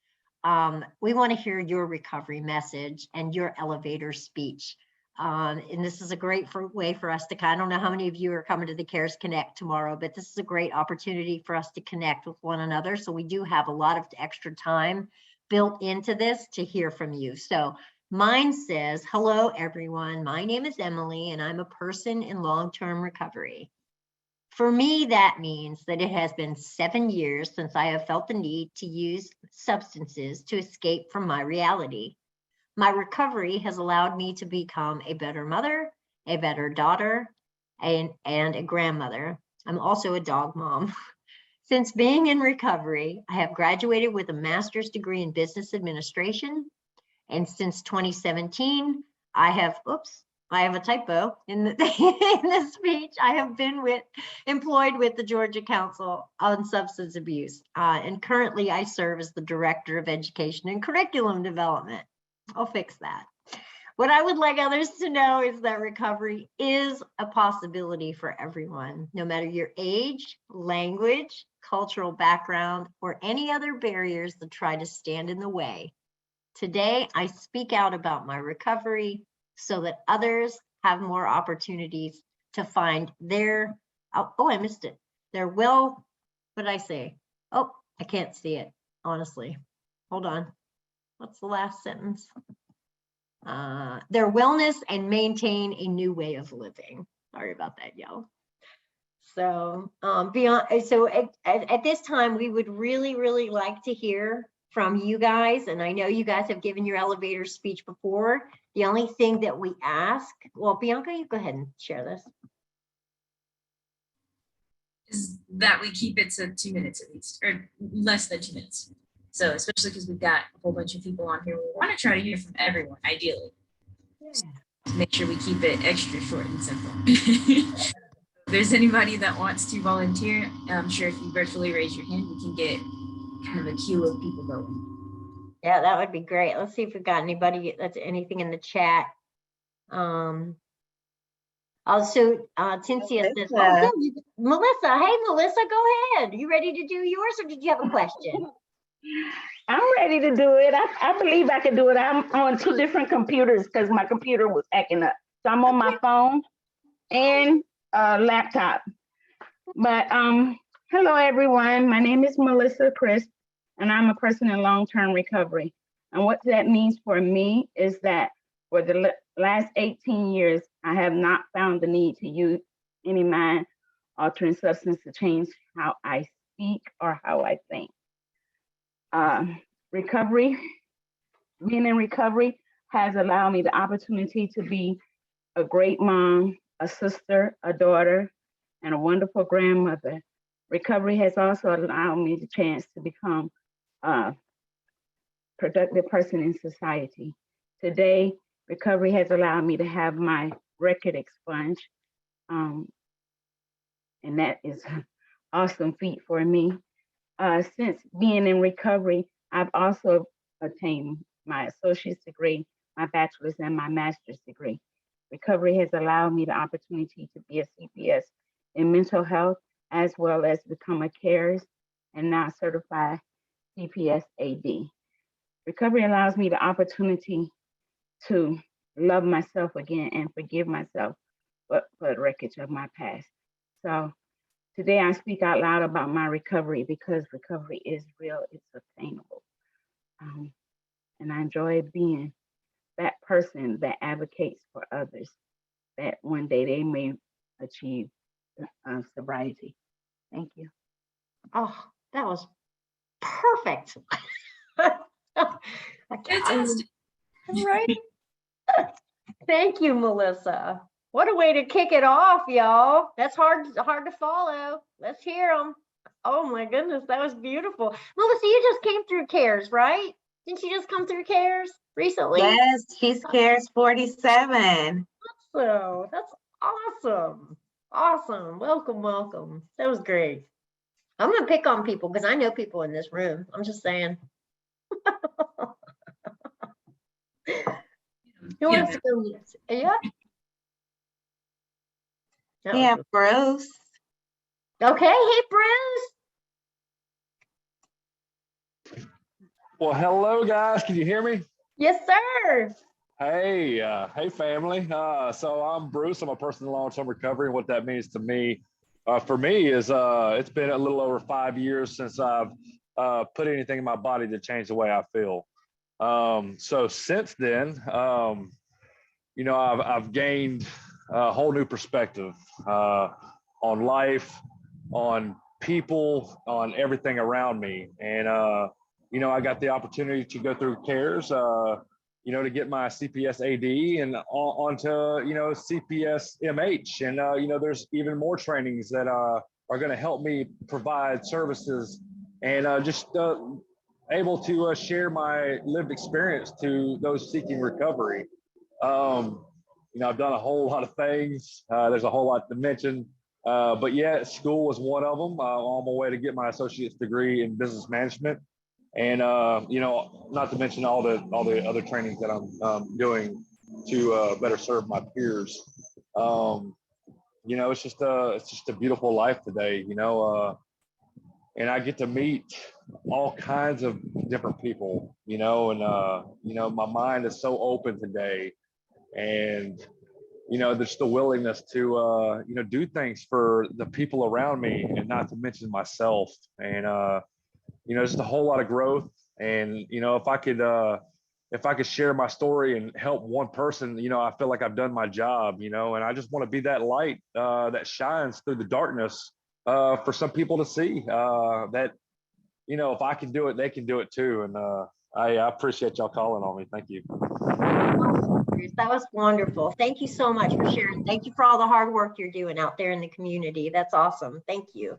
We want to hear your recovery message and your elevator speech. And this is a great way for us to, I don't know how many of you are coming to the CARES Connect tomorrow, but this is a great opportunity for us to connect with one another. So we do have a lot of extra time built into this to hear from you. So mine says, hello, everyone. My name is Emily, and I'm a person in long-term recovery. For me, that means that it has been 7 years since I have felt the need to use substances to escape from my reality. My recovery has allowed me to become a better mother, a better daughter, and a grandmother. I'm also a dog mom. Since being in recovery, I have graduated with a master's degree in business administration. And since 2017, I have a typo in the speech. I have been employed with the Georgia Council on Substance Abuse. And currently I serve as the Director of Education and Curriculum Development. I'll fix that. What I would like others to know is that recovery is a possibility for everyone, no matter your age, language, cultural background, or any other barriers that try to stand in the way. Today, I speak out about my recovery so that others have more opportunities to find their, I missed it. What did I say? Oh, I can't see it, honestly. Hold on. What's the last sentence? their wellness and maintain a new way of living. Sorry about that, y'all. So at this time, we would really like to hear from you guys. And I know you guys have given your elevator speech before. The only thing that we ask, well, Bianca, you go ahead and share this. Is that we keep it to 2 minutes at least, or less than 2 minutes. So especially because we've got a whole bunch of people on here, we want to try to hear from everyone, ideally. To make sure we keep it extra short and simple. If there's anybody that wants to volunteer, I'm sure if you virtually raise your hand, we can get kind of a queue of people going. Yeah, that would be great. Let's see if we've got anybody that's anything in the chat. Also, Cynthia says, Melissa. Melissa, hey, Melissa, go ahead. You ready to do yours or did you have a question? I'm ready to do it. I believe I can do it. I'm on 2 different computers because my computer was acting up. So I'm on my phone and laptop. But hello, everyone. My name is Melissa Crisp, and I'm a person in long-term recovery. And what that means for me is that for the last 18 years, I have not found the need to use any mind-altering substance to change how I speak or how I think. Being in recovery has allowed me the opportunity to be a great mom, a sister, a daughter, and a wonderful grandmother. Recovery has also allowed me the chance to become a productive person in society. Today, recovery has allowed me to have my record expunged, and that is an awesome feat for me. Since being in recovery, I've also attained my associate's degree, my bachelor's, and my master's degree. Recovery has allowed me the opportunity to be a CPS in mental health, as well as become a CARES and now certified CPS AD. Recovery allows me the opportunity to love myself again and forgive myself for the wreckage of my past. So today I speak out loud about my recovery because recovery is real, it's attainable. And I enjoy being that person that advocates for others, that one day they may achieve sobriety. Thank you. Oh, that was perfect. Fantastic. Right? Thank you, Melissa. What a way to kick it off, y'all. That's hard to follow. Let's hear them. Oh my goodness, that was beautiful. Melissa, you just came through CARES, right? Didn't you just come through CARES recently? Yes, she's CARES 47. So that's awesome. Awesome. Welcome. That was great. I'm gonna pick on people because I know people in this room. I'm just saying. Who wants to go next? Yeah. We have Bruce. Okay, hey Bruce. Well, hello guys. Can you hear me? Yes, sir. Hey, hey family. So I'm Bruce. I'm a person in long-term recovery, and what that means to me, for me, is it's been a little over 5 years since I've put anything in my body to change the way I feel. So since then, you know, I've gained a whole new perspective on life, on people, on everything around me, and you know, I got the opportunity to go through CARES, you know, to get my CPS AD and onto, you know, CPS MH. And, you know, there's even more trainings that are going to help me provide services and just able to share my lived experience to those seeking recovery. You know, I've done a whole lot of things. There's a whole lot to mention. But yeah, school was one of them. On my way to get my associate's degree in business management. And, you know, not to mention all the other trainings that I'm doing to better serve my peers. You know, it's just a beautiful life today, you know, and I get to meet all kinds of different people, you know, and, you know, my mind is so open today, and, you know, there's the willingness to, you know, do things for the people around me, and not to mention myself. And, you know, just a whole lot of growth. And, you know, if I could if I could share my story and help one person, I feel like I've done my job, and I just want to be that light that shines through the darkness for some people to see that, if I can do it, they can do it too. And I appreciate y'all calling on me. Thank you. That was wonderful. Thank you so much for sharing. Thank you for all the hard work you're doing out there in the community. That's awesome. Thank you.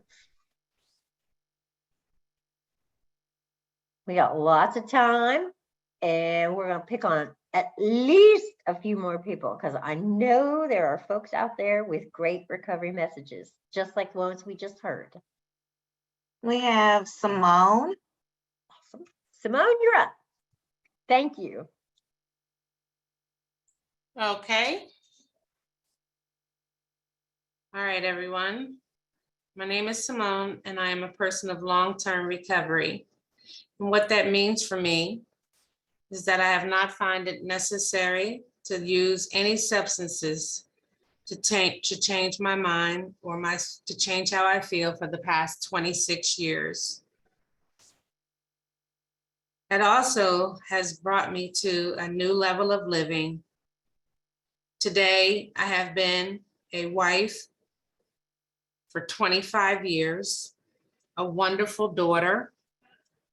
We got lots of time, and we're going to pick on at least a few more people because I know there are folks out there with great recovery messages, just like the ones we just heard. We have Simone. Awesome. Simone, you're up. Thank you. Okay. All right, everyone. My name is Simone, and I am a person of long-term recovery. And what that means for me is that I have not found it necessary to use any substances to change my mind or to change how I feel for the past 26 years. It also has brought me to a new level of living. Today, I have been a wife for 25 years, a wonderful daughter,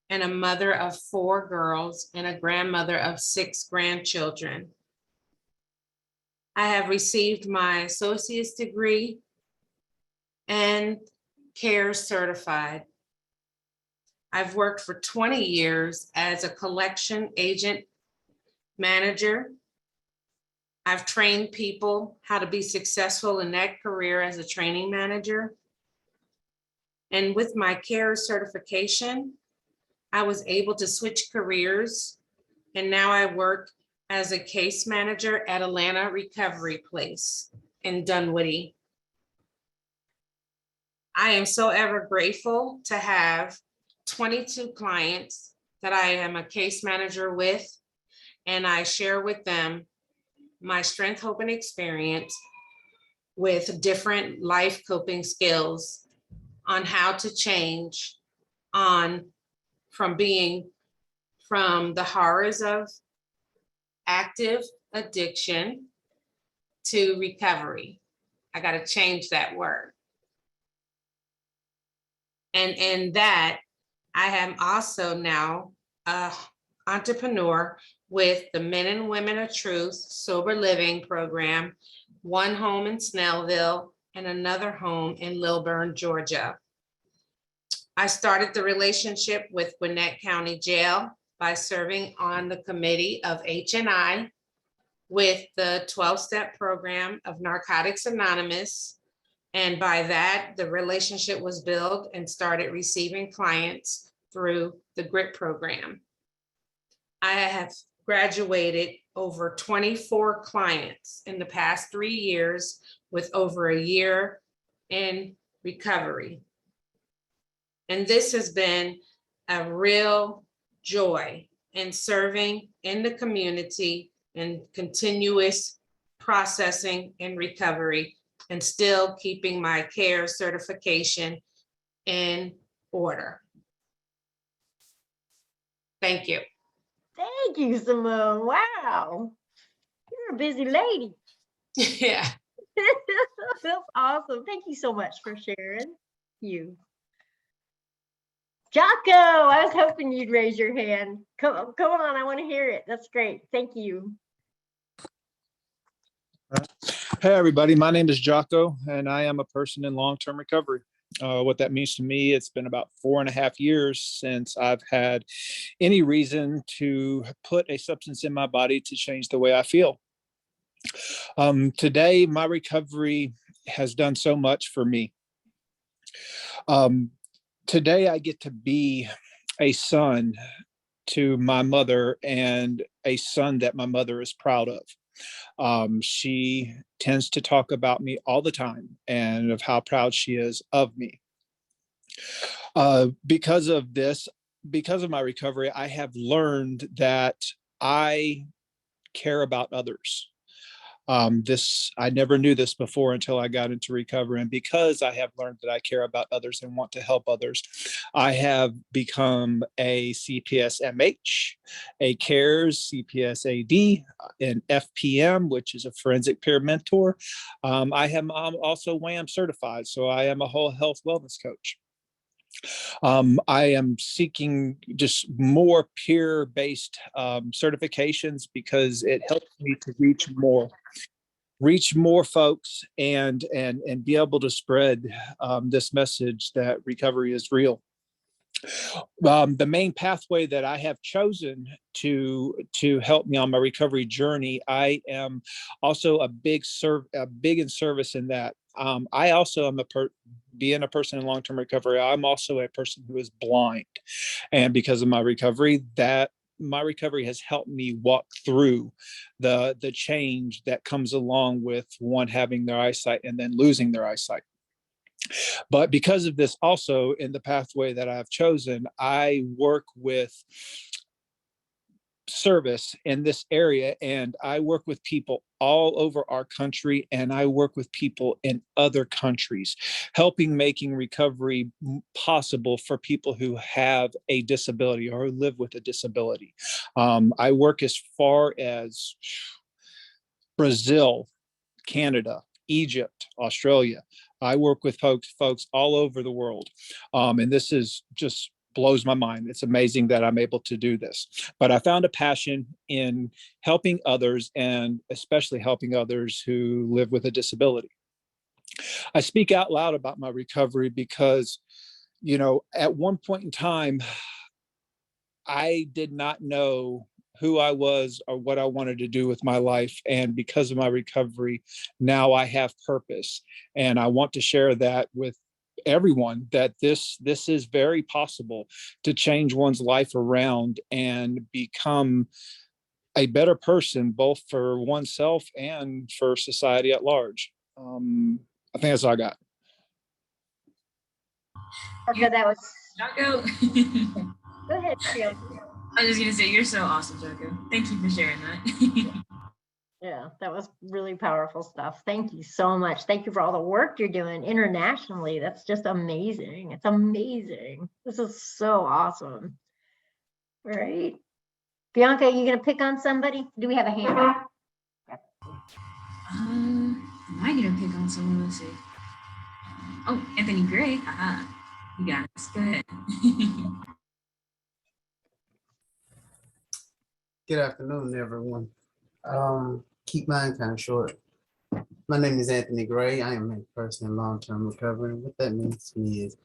and a mother of 4 girls and a grandmother of 6 grandchildren. I have received my associate's degree and CARE certified. I've worked for 20 years as a collection agent manager. I've trained people how to be successful in that career as a training manager. And with my CARE certification, I was able to switch careers, and now I work as a case manager at Atlanta Recovery Place in Dunwoody. I am so ever grateful to have 22 clients that I am a case manager with, and I share with them my strength, hope, and experience with different life coping skills on how to change from the horrors of active addiction to recovery. I got to change that word. And in that, I am also now an entrepreneur with the Men and Women of Truth Sober Living Program, one home in Snellville and another home in Lilburn, Georgia. I started the relationship with Gwinnett County Jail by serving on the committee of H&I with the 12-step program of Narcotics Anonymous. And by that, the relationship was built and started receiving clients through the GRIP program. I have graduated over 24 clients in the past 3 years with over a year in recovery. And this has been a real joy in serving in the community and continuous processing and recovery and still keeping my CARE certification in order. Thank you. Thank you, Simone. Wow. You're a busy lady. Yeah. That's awesome. Thank you so much for sharing. Jocko, I was hoping you'd raise your hand. Come on, I want to hear it. That's great. Thank you. Hey, everybody. My name is Jocko, and I am a person in long-term recovery. What that means to me, it's been about 4.5 years since I've had any reason to put a substance in my body to change the way I feel. Today, my recovery has done so much for me. Today, I get to be a son to my mother and a son that my mother is proud of. She tends to talk about me all the time and of how proud she is of me. Because of this, because of my recovery, I have learned that I care about others. I never knew this before until I got into recovery. And because I have learned that I care about others and want to help others, I have become a CPS MH, a CARES, CPS AD, an FPM, which is a forensic peer mentor. I'm also WHAM certified, so I am a whole health wellness coach. I am seeking just more peer-based certifications because it helps me to reach more folks and be able to spread this message that recovery is real. The main pathway that I have chosen to help me on my recovery journey, I am also a big in service in that. I also am being a person in long-term recovery, I'm also a person who is blind. And because of my recovery, has helped me walk through the change that comes along with one having their eyesight and then losing their eyesight. But because of this, also in the pathway that I've chosen, I work with service in this area, and I work with people all over our country, and I work with people in other countries, making recovery possible for people who have a disability or who live with a disability. I work as far as Brazil, Canada, Egypt, Australia. I work with folks all over the world. And this is just blows my mind. It's amazing that I'm able to do this. But I found a passion in helping others, and especially helping others who live with a disability. I speak out loud about my recovery because, at one point in time, I did not know who I was or what I wanted to do with my life. And because of my recovery, now I have purpose. And I want to share that with everyone, that this is very possible to change one's life around and become a better person, both for oneself and for society at large. I think that's all I got. Okay, that was. Jocko. Go ahead, Phil. I was just gonna say, you're so awesome, Jocko. Thank you for sharing that. Yeah, that was really powerful stuff. Thank you so much. Thank you for all the work you're doing internationally. That's just amazing. It's amazing. This is so awesome. All right. Bianca, are you going to pick on somebody? Do we have a hand? Am I gonna pick on someone? Let's see. Oh, Anthony Gray. Haha. You got it. Go ahead. Good afternoon, everyone. Keep mine kind of short. My name is Anthony Gray. I am a person in long-term recovery. What that means to me is,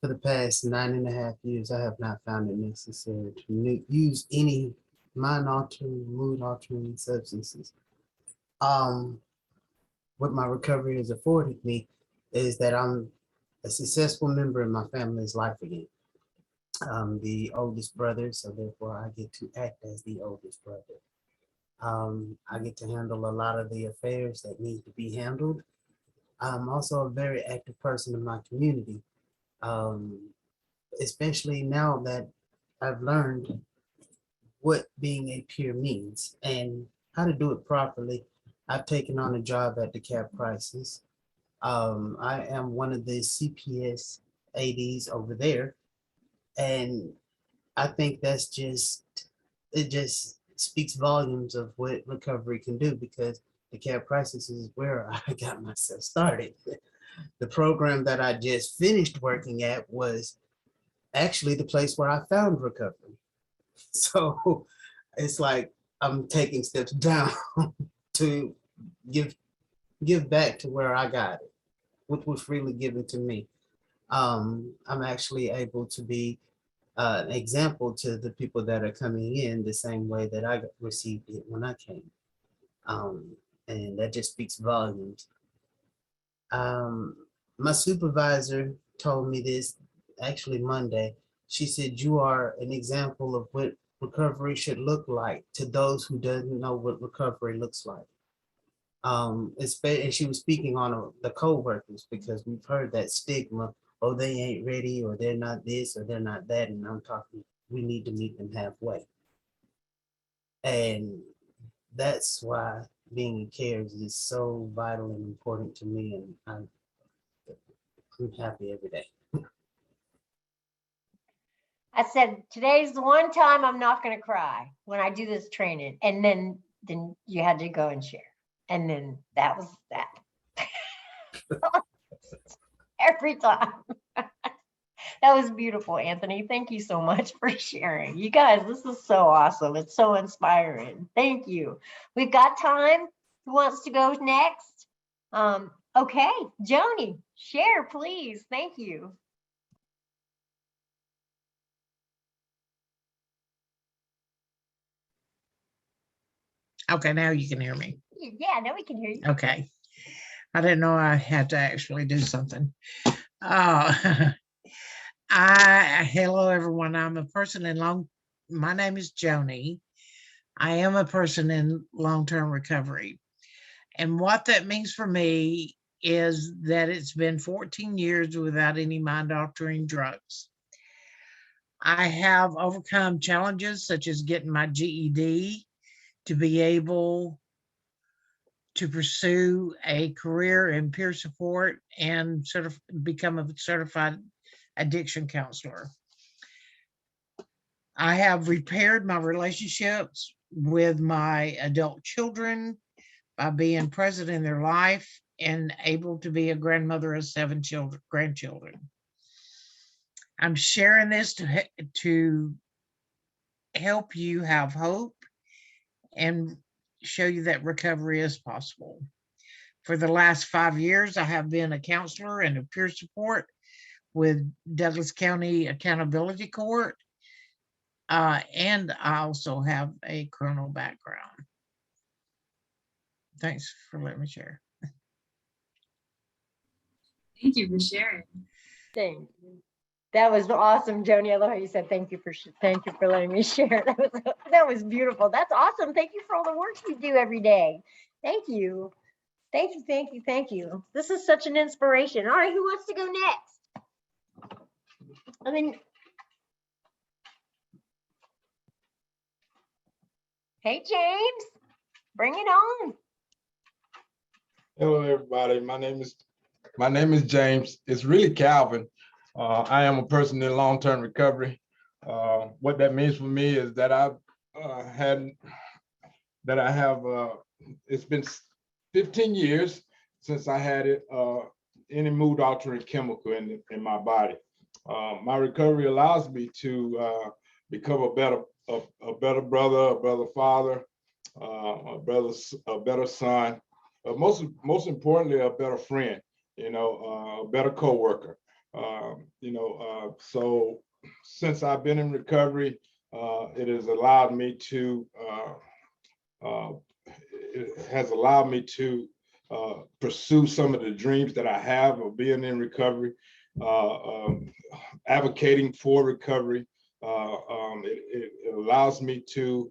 for the past 9.5 years, I have not found it necessary to use any mind-altering, mood-altering substances. What my recovery has afforded me is that I'm a successful member in my family's life again. I'm the oldest brother, so therefore I get to act as the oldest brother. I get to handle a lot of the affairs that need to be handled. I'm also a very active person in my community, especially now that I've learned what being a peer means and how to do it properly. I've taken on a job at DeKalb Crisis. I am one of the CPS ADs over there. And I think it just speaks volumes of what recovery can do, because DeKalb Crisis is where I got myself started. The program that I just finished working at was actually the place where I found recovery. So it's like I'm taking steps down to give back to where I got it, which was freely given to me. I'm actually able to be an example to the people that are coming in the same way that I received it when I came. And that just speaks volumes. My supervisor told me this actually Monday. She said, "You are an example of what recovery should look like to those who doesn't know what recovery looks like." And she was speaking on the co-workers, because we've heard that stigma, oh, they ain't ready, or they're not this, or they're not that. And I'm talking, we need to meet them halfway. And that's why being in care is so vital and important to me, and I'm happy every day. I said, today's the one time I'm not gonna cry when I do this training. And then you had to go and share. And then that was that. Every time. That was beautiful, Anthony. Thank you so much for sharing. You guys, this is so awesome. It's so inspiring. Thank you. We've got time. Who wants to go next? Okay, Joni, share, please. Thank you. Okay, now you can hear me. Yeah, now we can hear you. Okay. I didn't know I had to actually do something. Hello everyone. My name is Joni. I am a person in long-term recovery. And what that means for me is that it's been 14 years without any mind-altering drugs. I have overcome challenges such as getting my GED to be able to pursue a career in peer support and become a certified addiction counselor. I have repaired my relationships with my adult children by being present in their life and able to be a grandmother of 7 grandchildren. I'm sharing this to help you have hope and show you that recovery is possible. For the last 5 years, I have been a counselor and a peer support with Douglas County Accountability Court. And I also have a criminal background. Thanks for letting me share. Thank you for sharing. Thank you. That was awesome, Joni. I love how you said thank you for letting me share. That was beautiful. That's awesome. Thank you for all the work you do every day. Thank you. Thank you, thank you, thank you. This is such an inspiration. All right, who wants to go next? Hey, James, bring it on. Hello, everybody. My name is James. It's really Calvin. I am a person in long-term recovery. What that means for me is that it's been 15 years since I had any mood-altering chemical in my body. My recovery allows me to become a better brother, a better father, a better son, most importantly, a better friend, a better coworker. So since I've been in recovery, it has allowed me to pursue some of the dreams that I have of being in recovery, advocating for recovery. It allows me to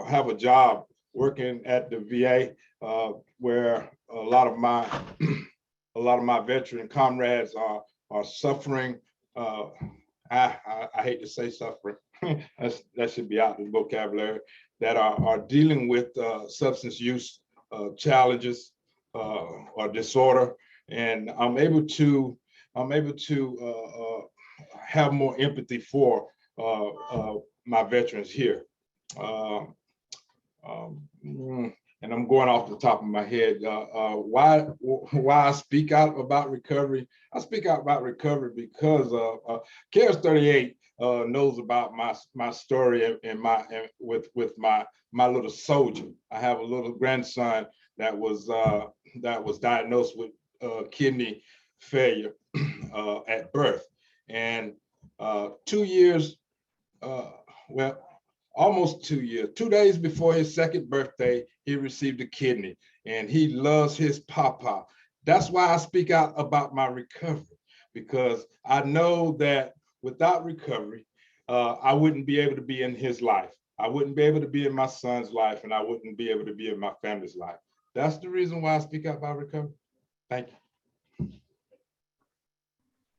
have a job working at the VA, where a lot of my veteran comrades are suffering. I hate to say suffering. That should be out of the vocabulary. That are dealing with substance use challenges or disorder, and I'm able to have more empathy for my veterans here. And I'm going off the top of my head. Why I speak out about recovery? I speak out about recovery because CARES 38 knows about my story and with my little soldier. I have a little grandson that was diagnosed with kidney failure at birth, and 2 years, almost 2 years, 2 days before his second birthday, he received a kidney, and he loves his papa. That's why I speak out about my recovery, because I know that without recovery, I wouldn't be able to be in his life. I wouldn't be able to be in my son's life, and I wouldn't be able to be in my family's life. That's the reason why I speak out about recovery. Thank you.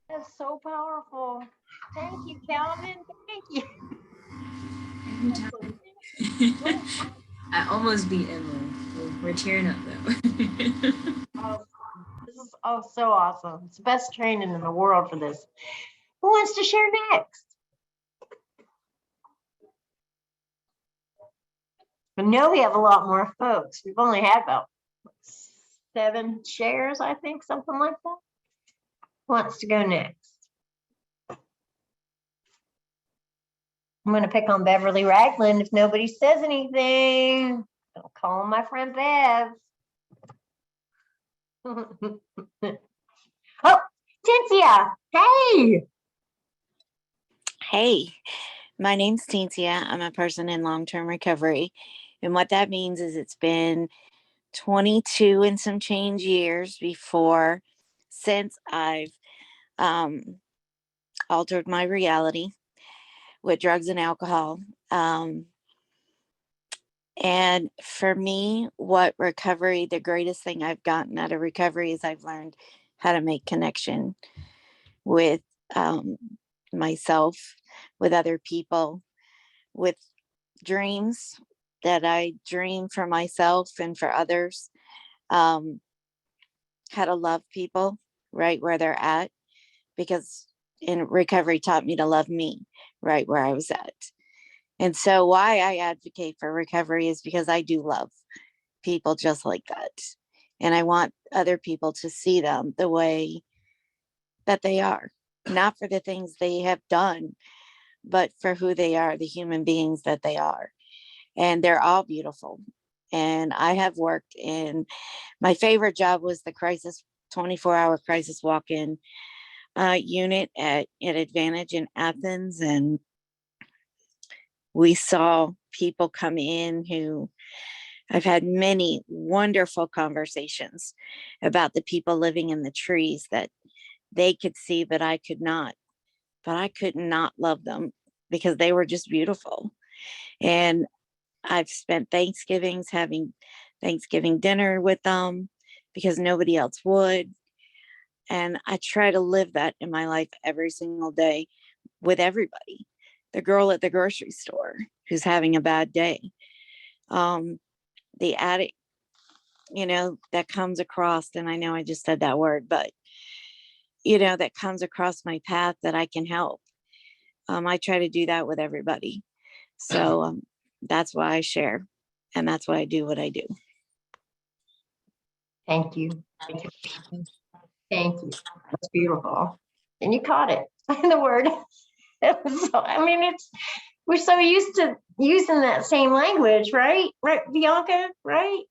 That's so powerful. Thank you, Calvin. Thank you. I almost beat Emily. We're cheering up though. Awesome. This is so awesome. It's the best training in the world for this. Who wants to share next? I know we have a lot more folks. We've only had about 7 shares, I think, something like that. Who wants to go next? I'm going to pick on Beverly Ragland if nobody says anything. I'll call my friend Bev. Oh, Tinsia. Hey. Hey, my name's Tinsia. I'm a person in long-term recovery. And what that means is it's been 22 and some change years since I've altered my reality with drugs and alcohol. And for me, the greatest thing I've gotten out of recovery is I've learned how to make connection with myself, with other people, with dreams that I dream for myself and for others, how to love people right where they're at, because in recovery taught me to love me right where I was at. And so why I advocate for recovery is because I do love people just like that. And I want other people to see them the way that they are, not for the things they have done, but for who they are, the human beings that they are. And they're all beautiful. And I have worked my favorite job was the 24-hour crisis walk-in unit at Advantage in Athens. And we saw people come in who I've had many wonderful conversations about the people living in the trees that they could see, but I could not. But I could not love them because they were just beautiful. And I've spent Thanksgivings having Thanksgiving dinner with them because nobody else would. And I try to live that in my life every single day with everybody. The girl at the grocery store who's having a bad day. The addict, that comes across, and I know I just said that word, but, that comes across my path that I can help. I try to do that with everybody. So that's why I share, and that's why I do what I do. Thank you. Thank you. That's beautiful. And you caught it in the word. We're so used to using that same language, right? Right, Bianca, right?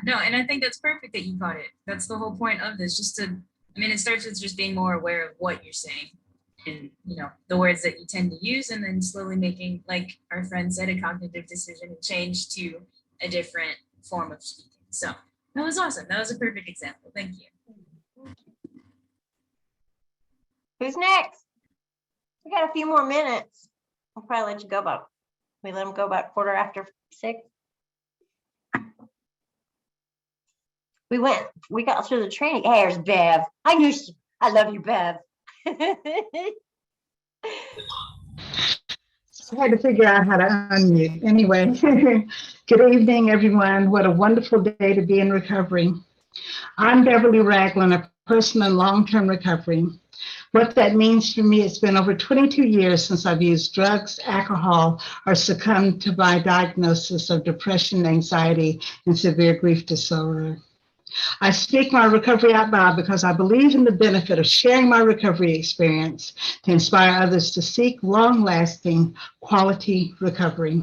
No, and I think that's perfect that you caught it. That's the whole point of this, it starts with just being more aware of what you're saying and, the words that you tend to use, and then slowly making, like our friend said, a cognitive decision and change to a different form of speaking. So that was awesome. That was a perfect example. Thank you. Who's next? We got a few more minutes. I'll probably let you go about, we let them go about 6:15. We got through the training. Hey, there's Bev. I love you, Bev. I had to figure out how to unmute. Anyway, good evening, everyone. What a wonderful day to be in recovery. I'm Beverly Ragland, a person in long-term recovery. What that means for me, it's been over 22 years since I've used drugs, alcohol, or succumbed to my diagnosis of depression, anxiety, and severe grief disorder. I speak my recovery out loud because I believe in the benefit of sharing my recovery experience to inspire others to seek long-lasting quality recovery.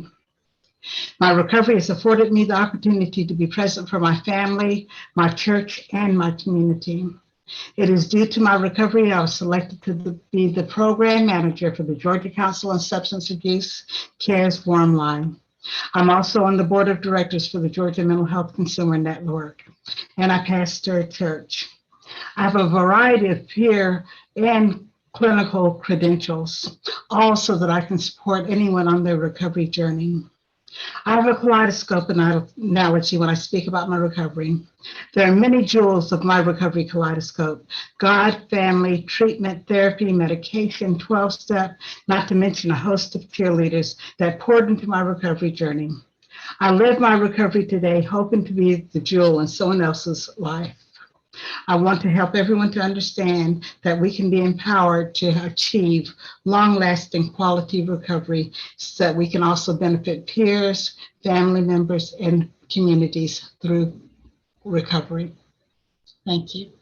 My recovery has afforded me the opportunity to be present for my family, my church, and my community. It is due to my recovery I was selected to be the program manager for the Georgia Council on Substance Abuse CARES Warm Line. I'm also on the board of directors for the Georgia Mental Health Consumer Network, and I pastor a church. I have a variety of peer and clinical credentials, all so that I can support anyone on their recovery journey. I have a kaleidoscope analogy when I speak about my recovery. There are many jewels of my recovery kaleidoscope: God, family, treatment, therapy, medication, 12-step, not to mention a host of cheerleaders that poured into my recovery journey. I live my recovery today hoping to be the jewel in someone else's life. I want to help everyone to understand that we can be empowered to achieve long-lasting quality recovery so that we can also benefit peers, family members, and communities through recovery. Thank you.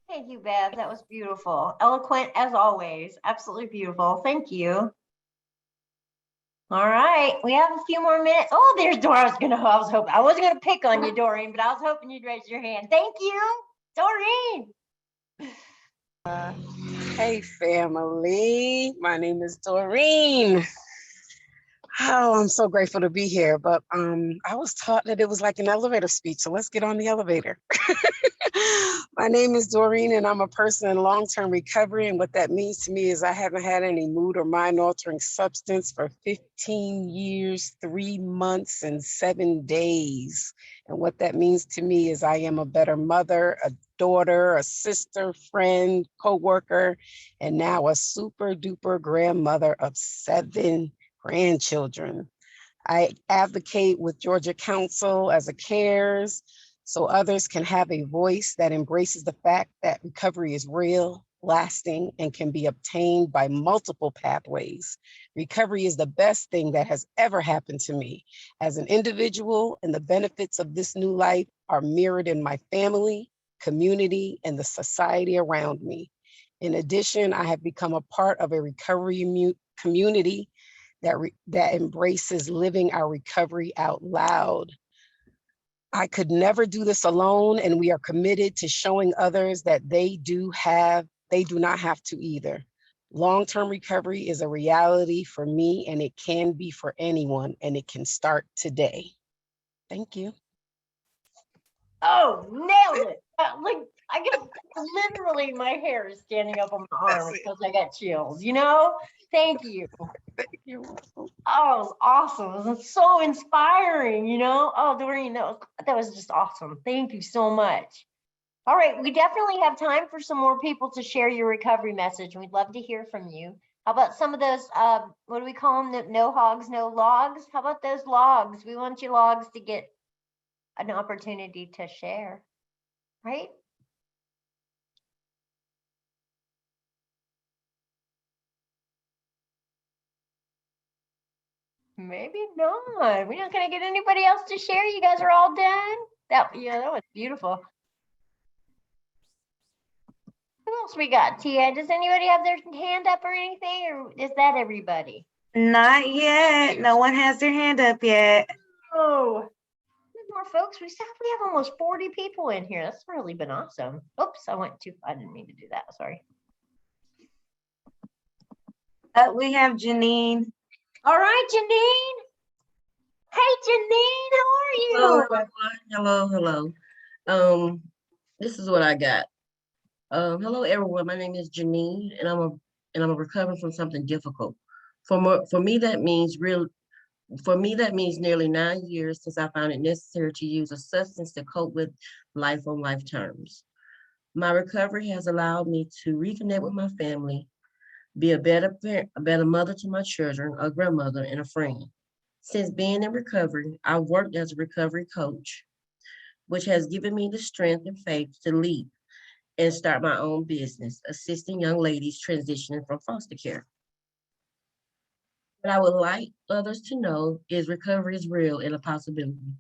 Thank you, Bev. That was beautiful. Eloquent as always. Absolutely beautiful. Thank you. All right, we have a few more minutes. Oh, there's Dora. I wasn't gonna pick on you, Doreen, but I was hoping you'd raise your hand. Thank you, Doreen. Hey family, my name is Doreen. Oh, I'm so grateful to be here, but I was taught that it was like an elevator speech, so let's get on the elevator. My name is Doreen and I'm a person in long-term recovery, and what that means to me is I haven't had any mood or mind-altering substance for 15 years, 3 months, and 7 days. And what that means to me is I am a better mother, a daughter, a sister, friend, co-worker, and now a super duper grandmother of 7 grandchildren. I advocate with Georgia Council as a CARES so others can have a voice that embraces the fact that recovery is real, lasting, and can be obtained by multiple pathways. Recovery is the best thing that has ever happened to me as an individual, and the benefits of this new life are mirrored in my family, community, and the society around me. In addition, I have become a part of a recovery community that embraces living our recovery out loud. I could never do this alone, and we are committed to showing others that they do not have to either. Long-term recovery is a reality for me, and it can be for anyone, and it can start today. Thank you. Oh, nailed it. Like, I guess literally my hair is standing up on my arm because I got chills, you know? Thank you. You're welcome. Oh, it was awesome. It was so inspiring, you know? Oh, Doreen, that was just awesome. Thank you so much. All right, we definitely have time for some more people to share your recovery message. We'd love to hear from you. How about some of those, what do we call them? No hogs, no logs? How about those logs? We want you logs to get an opportunity to share, right? Maybe not. We're not gonna get anybody else to share. You guys are all done. That was beautiful. Who else we got? Tia, does anybody have their hand up or anything, or is that everybody? Not yet. No one has their hand up yet. Oh, more folks. We have almost 40 people in here. That's really been awesome. Oops, I didn't mean to do that. Sorry. We have Janine. All right, Janine. Hey, Janine, how are you? Hello, everyone. Hello. This is what I got. Hello, everyone. My name is Janine, and I'm recovering from something difficult. For me, that means nearly 9 years since I found it necessary to use a substance to cope with life on life terms. My recovery has allowed me to reconnect with my family, be a better parent, a better mother to my children, a grandmother, and a friend. Since being in recovery, I've worked as a recovery coach, which has given me the strength and faith to leap and start my own business, assisting young ladies transitioning from foster care. What I would like others to know is recovery is real and a possibility.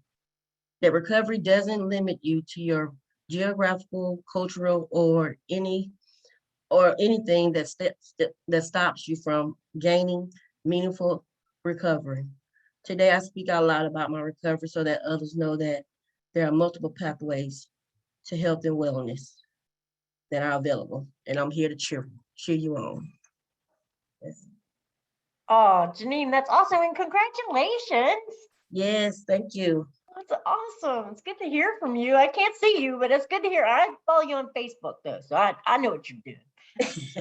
That recovery doesn't limit you to your geographical, cultural, or anything that stops you from gaining meaningful recovery. Today, I speak out loud about my recovery so that others know that there are multiple pathways to health and wellness that are available, and I'm here to cheer you on. Yes. Oh, Janine, that's awesome, and congratulations. Yes, thank you. That's awesome. It's good to hear from you. I can't see you, but it's good to hear. I follow you on Facebook though, so I know what you're doing. It's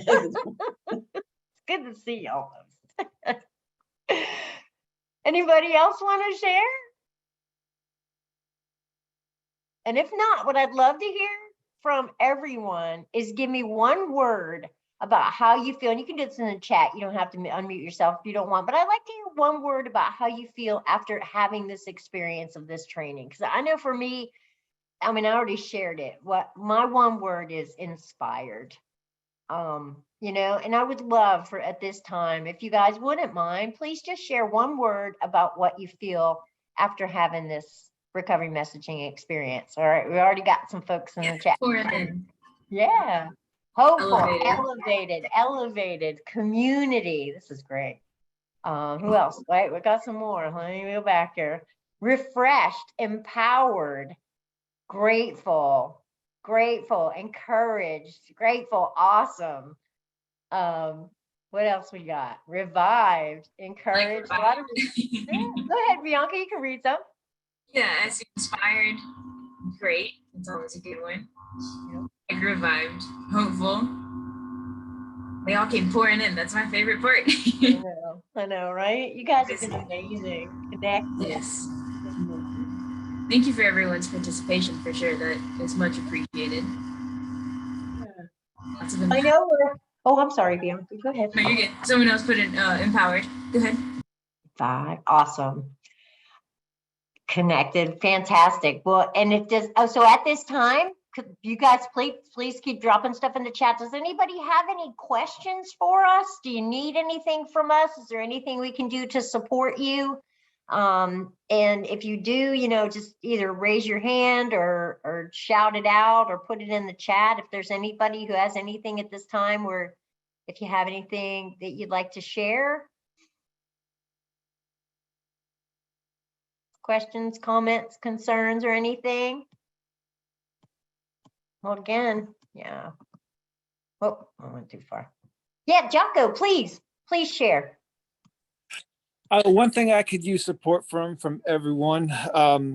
good to see you almost. Anybody else want to share? And if not, what I'd love to hear from everyone is give me one word about how you feel. And you can do this in the chat. You don't have to unmute yourself if you don't want, but I'd like to hear one word about how you feel after having this experience of this training. Because I know for me, I mean, I already shared it. What my one word is: inspired. You know, and I would love for at this time, if you guys wouldn't mind, please just share one word about what you feel after having this recovery messaging experience. All right, we already got some folks in the chat. Yeah. Hopeful, elevated, community. This is great. Who else? Wait, we got some more. Let me go back here. Refreshed, empowered, grateful, encouraged, grateful, awesome. What else we got? Revived, encouraged. A lot of yeah. Go ahead, Bianca, you can read some. Yeah, as inspired, great. It's always a good one. Like revived, hopeful. They all came pouring in. That's my favorite part. I know, right? You guys have been amazing. Connected. Yes. Thank you for everyone's participation for sure. That is much appreciated. I know we're, oh, I'm sorry, Bianca. Go ahead. No, you're good. Someone else put in empowered. Go ahead. 5. Awesome. Connected. Fantastic. Well, and it does. Oh, so at this time, could you guys please keep dropping stuff in the chat. Does anybody have any questions for us? Do you need anything from us? Is there anything we can do to support you? And if you do, you know, just either raise your hand or shout it out or put it in the chat. If there's anybody who has anything at this time, or if you have anything that you'd like to share. Questions, comments, concerns, or anything? Well, again, yeah. Oh, I went too far. Yeah, Jocko, please share. One thing I could use support from everyone,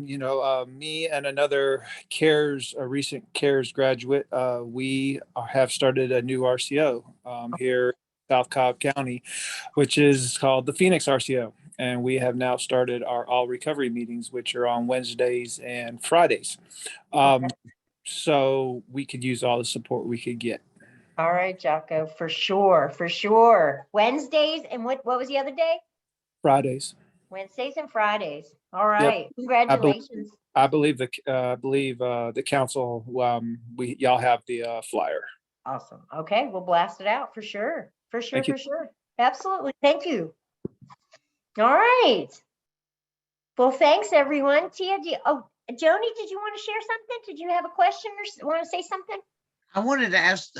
you know, me and another a recent CARES graduate, we have started a new RCO here in South Cobb County, which is called the Phoenix RCO. And we have now started our all recovery meetings, which are on Wednesdays and Fridays. So we could use all the support we could get. All right, Jocko, for sure. Wednesdays and what was the other day? Fridays. Wednesdays and Fridays. All right. Yep. Congratulations. I believe the council, y'all have the flyer. Awesome. Okay, we'll blast it out for sure. For sure. Absolutely. Thank you. All right. Well, thanks everyone. Tia, Joni, did you want to share something? Did you have a question or want to say something? I wanted to ask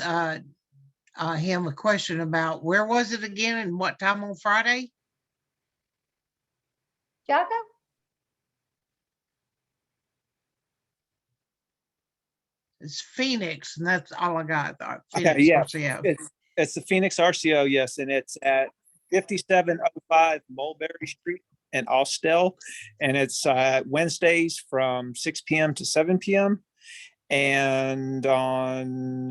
him a question about where was it again and what time on Friday? Jocko? It's Phoenix, and that's all I got. Okay, yeah. It's the Phoenix RCO, yes, and it's at 5705 Mulberry Street in Austell, and it's Wednesdays from 6 p.m. to 7 p.m. and on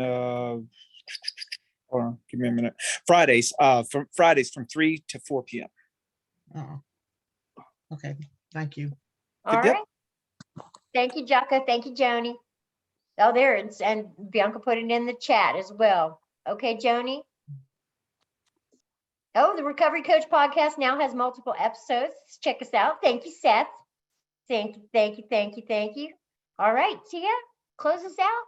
hold on, give me a minute. Fridays from 3 to 4 p.m. Oh, okay. Thank you. All right. Thank you, Jocko. Thank you, Joni. Oh, there it is. And Bianca put it in the chat as well. Okay, Joni. Oh, the Recovery Coach podcast now has multiple episodes. Check us out. Thank you, Seth. Thank you. All right, Tia, close us out.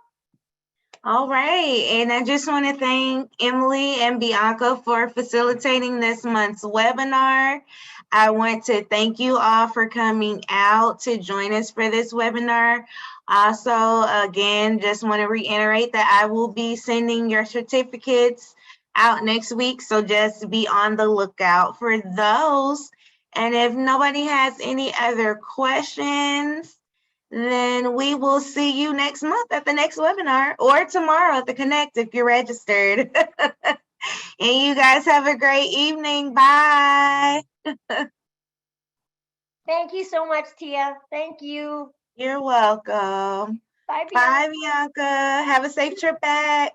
All right, and I just want to thank Emily and Bianca for facilitating this month's webinar. I want to thank you all for coming out to join us for this webinar. Also, again, just want to reiterate that I will be sending your certificates out next week, so just be on the lookout for those. And if nobody has any other questions, then we will see you next month at the next webinar or tomorrow at the Connect if you're registered. And you guys have a great evening. Bye. Thank you so much, Tia. Thank you. You're welcome. Bye, Bianca. Have a safe trip back.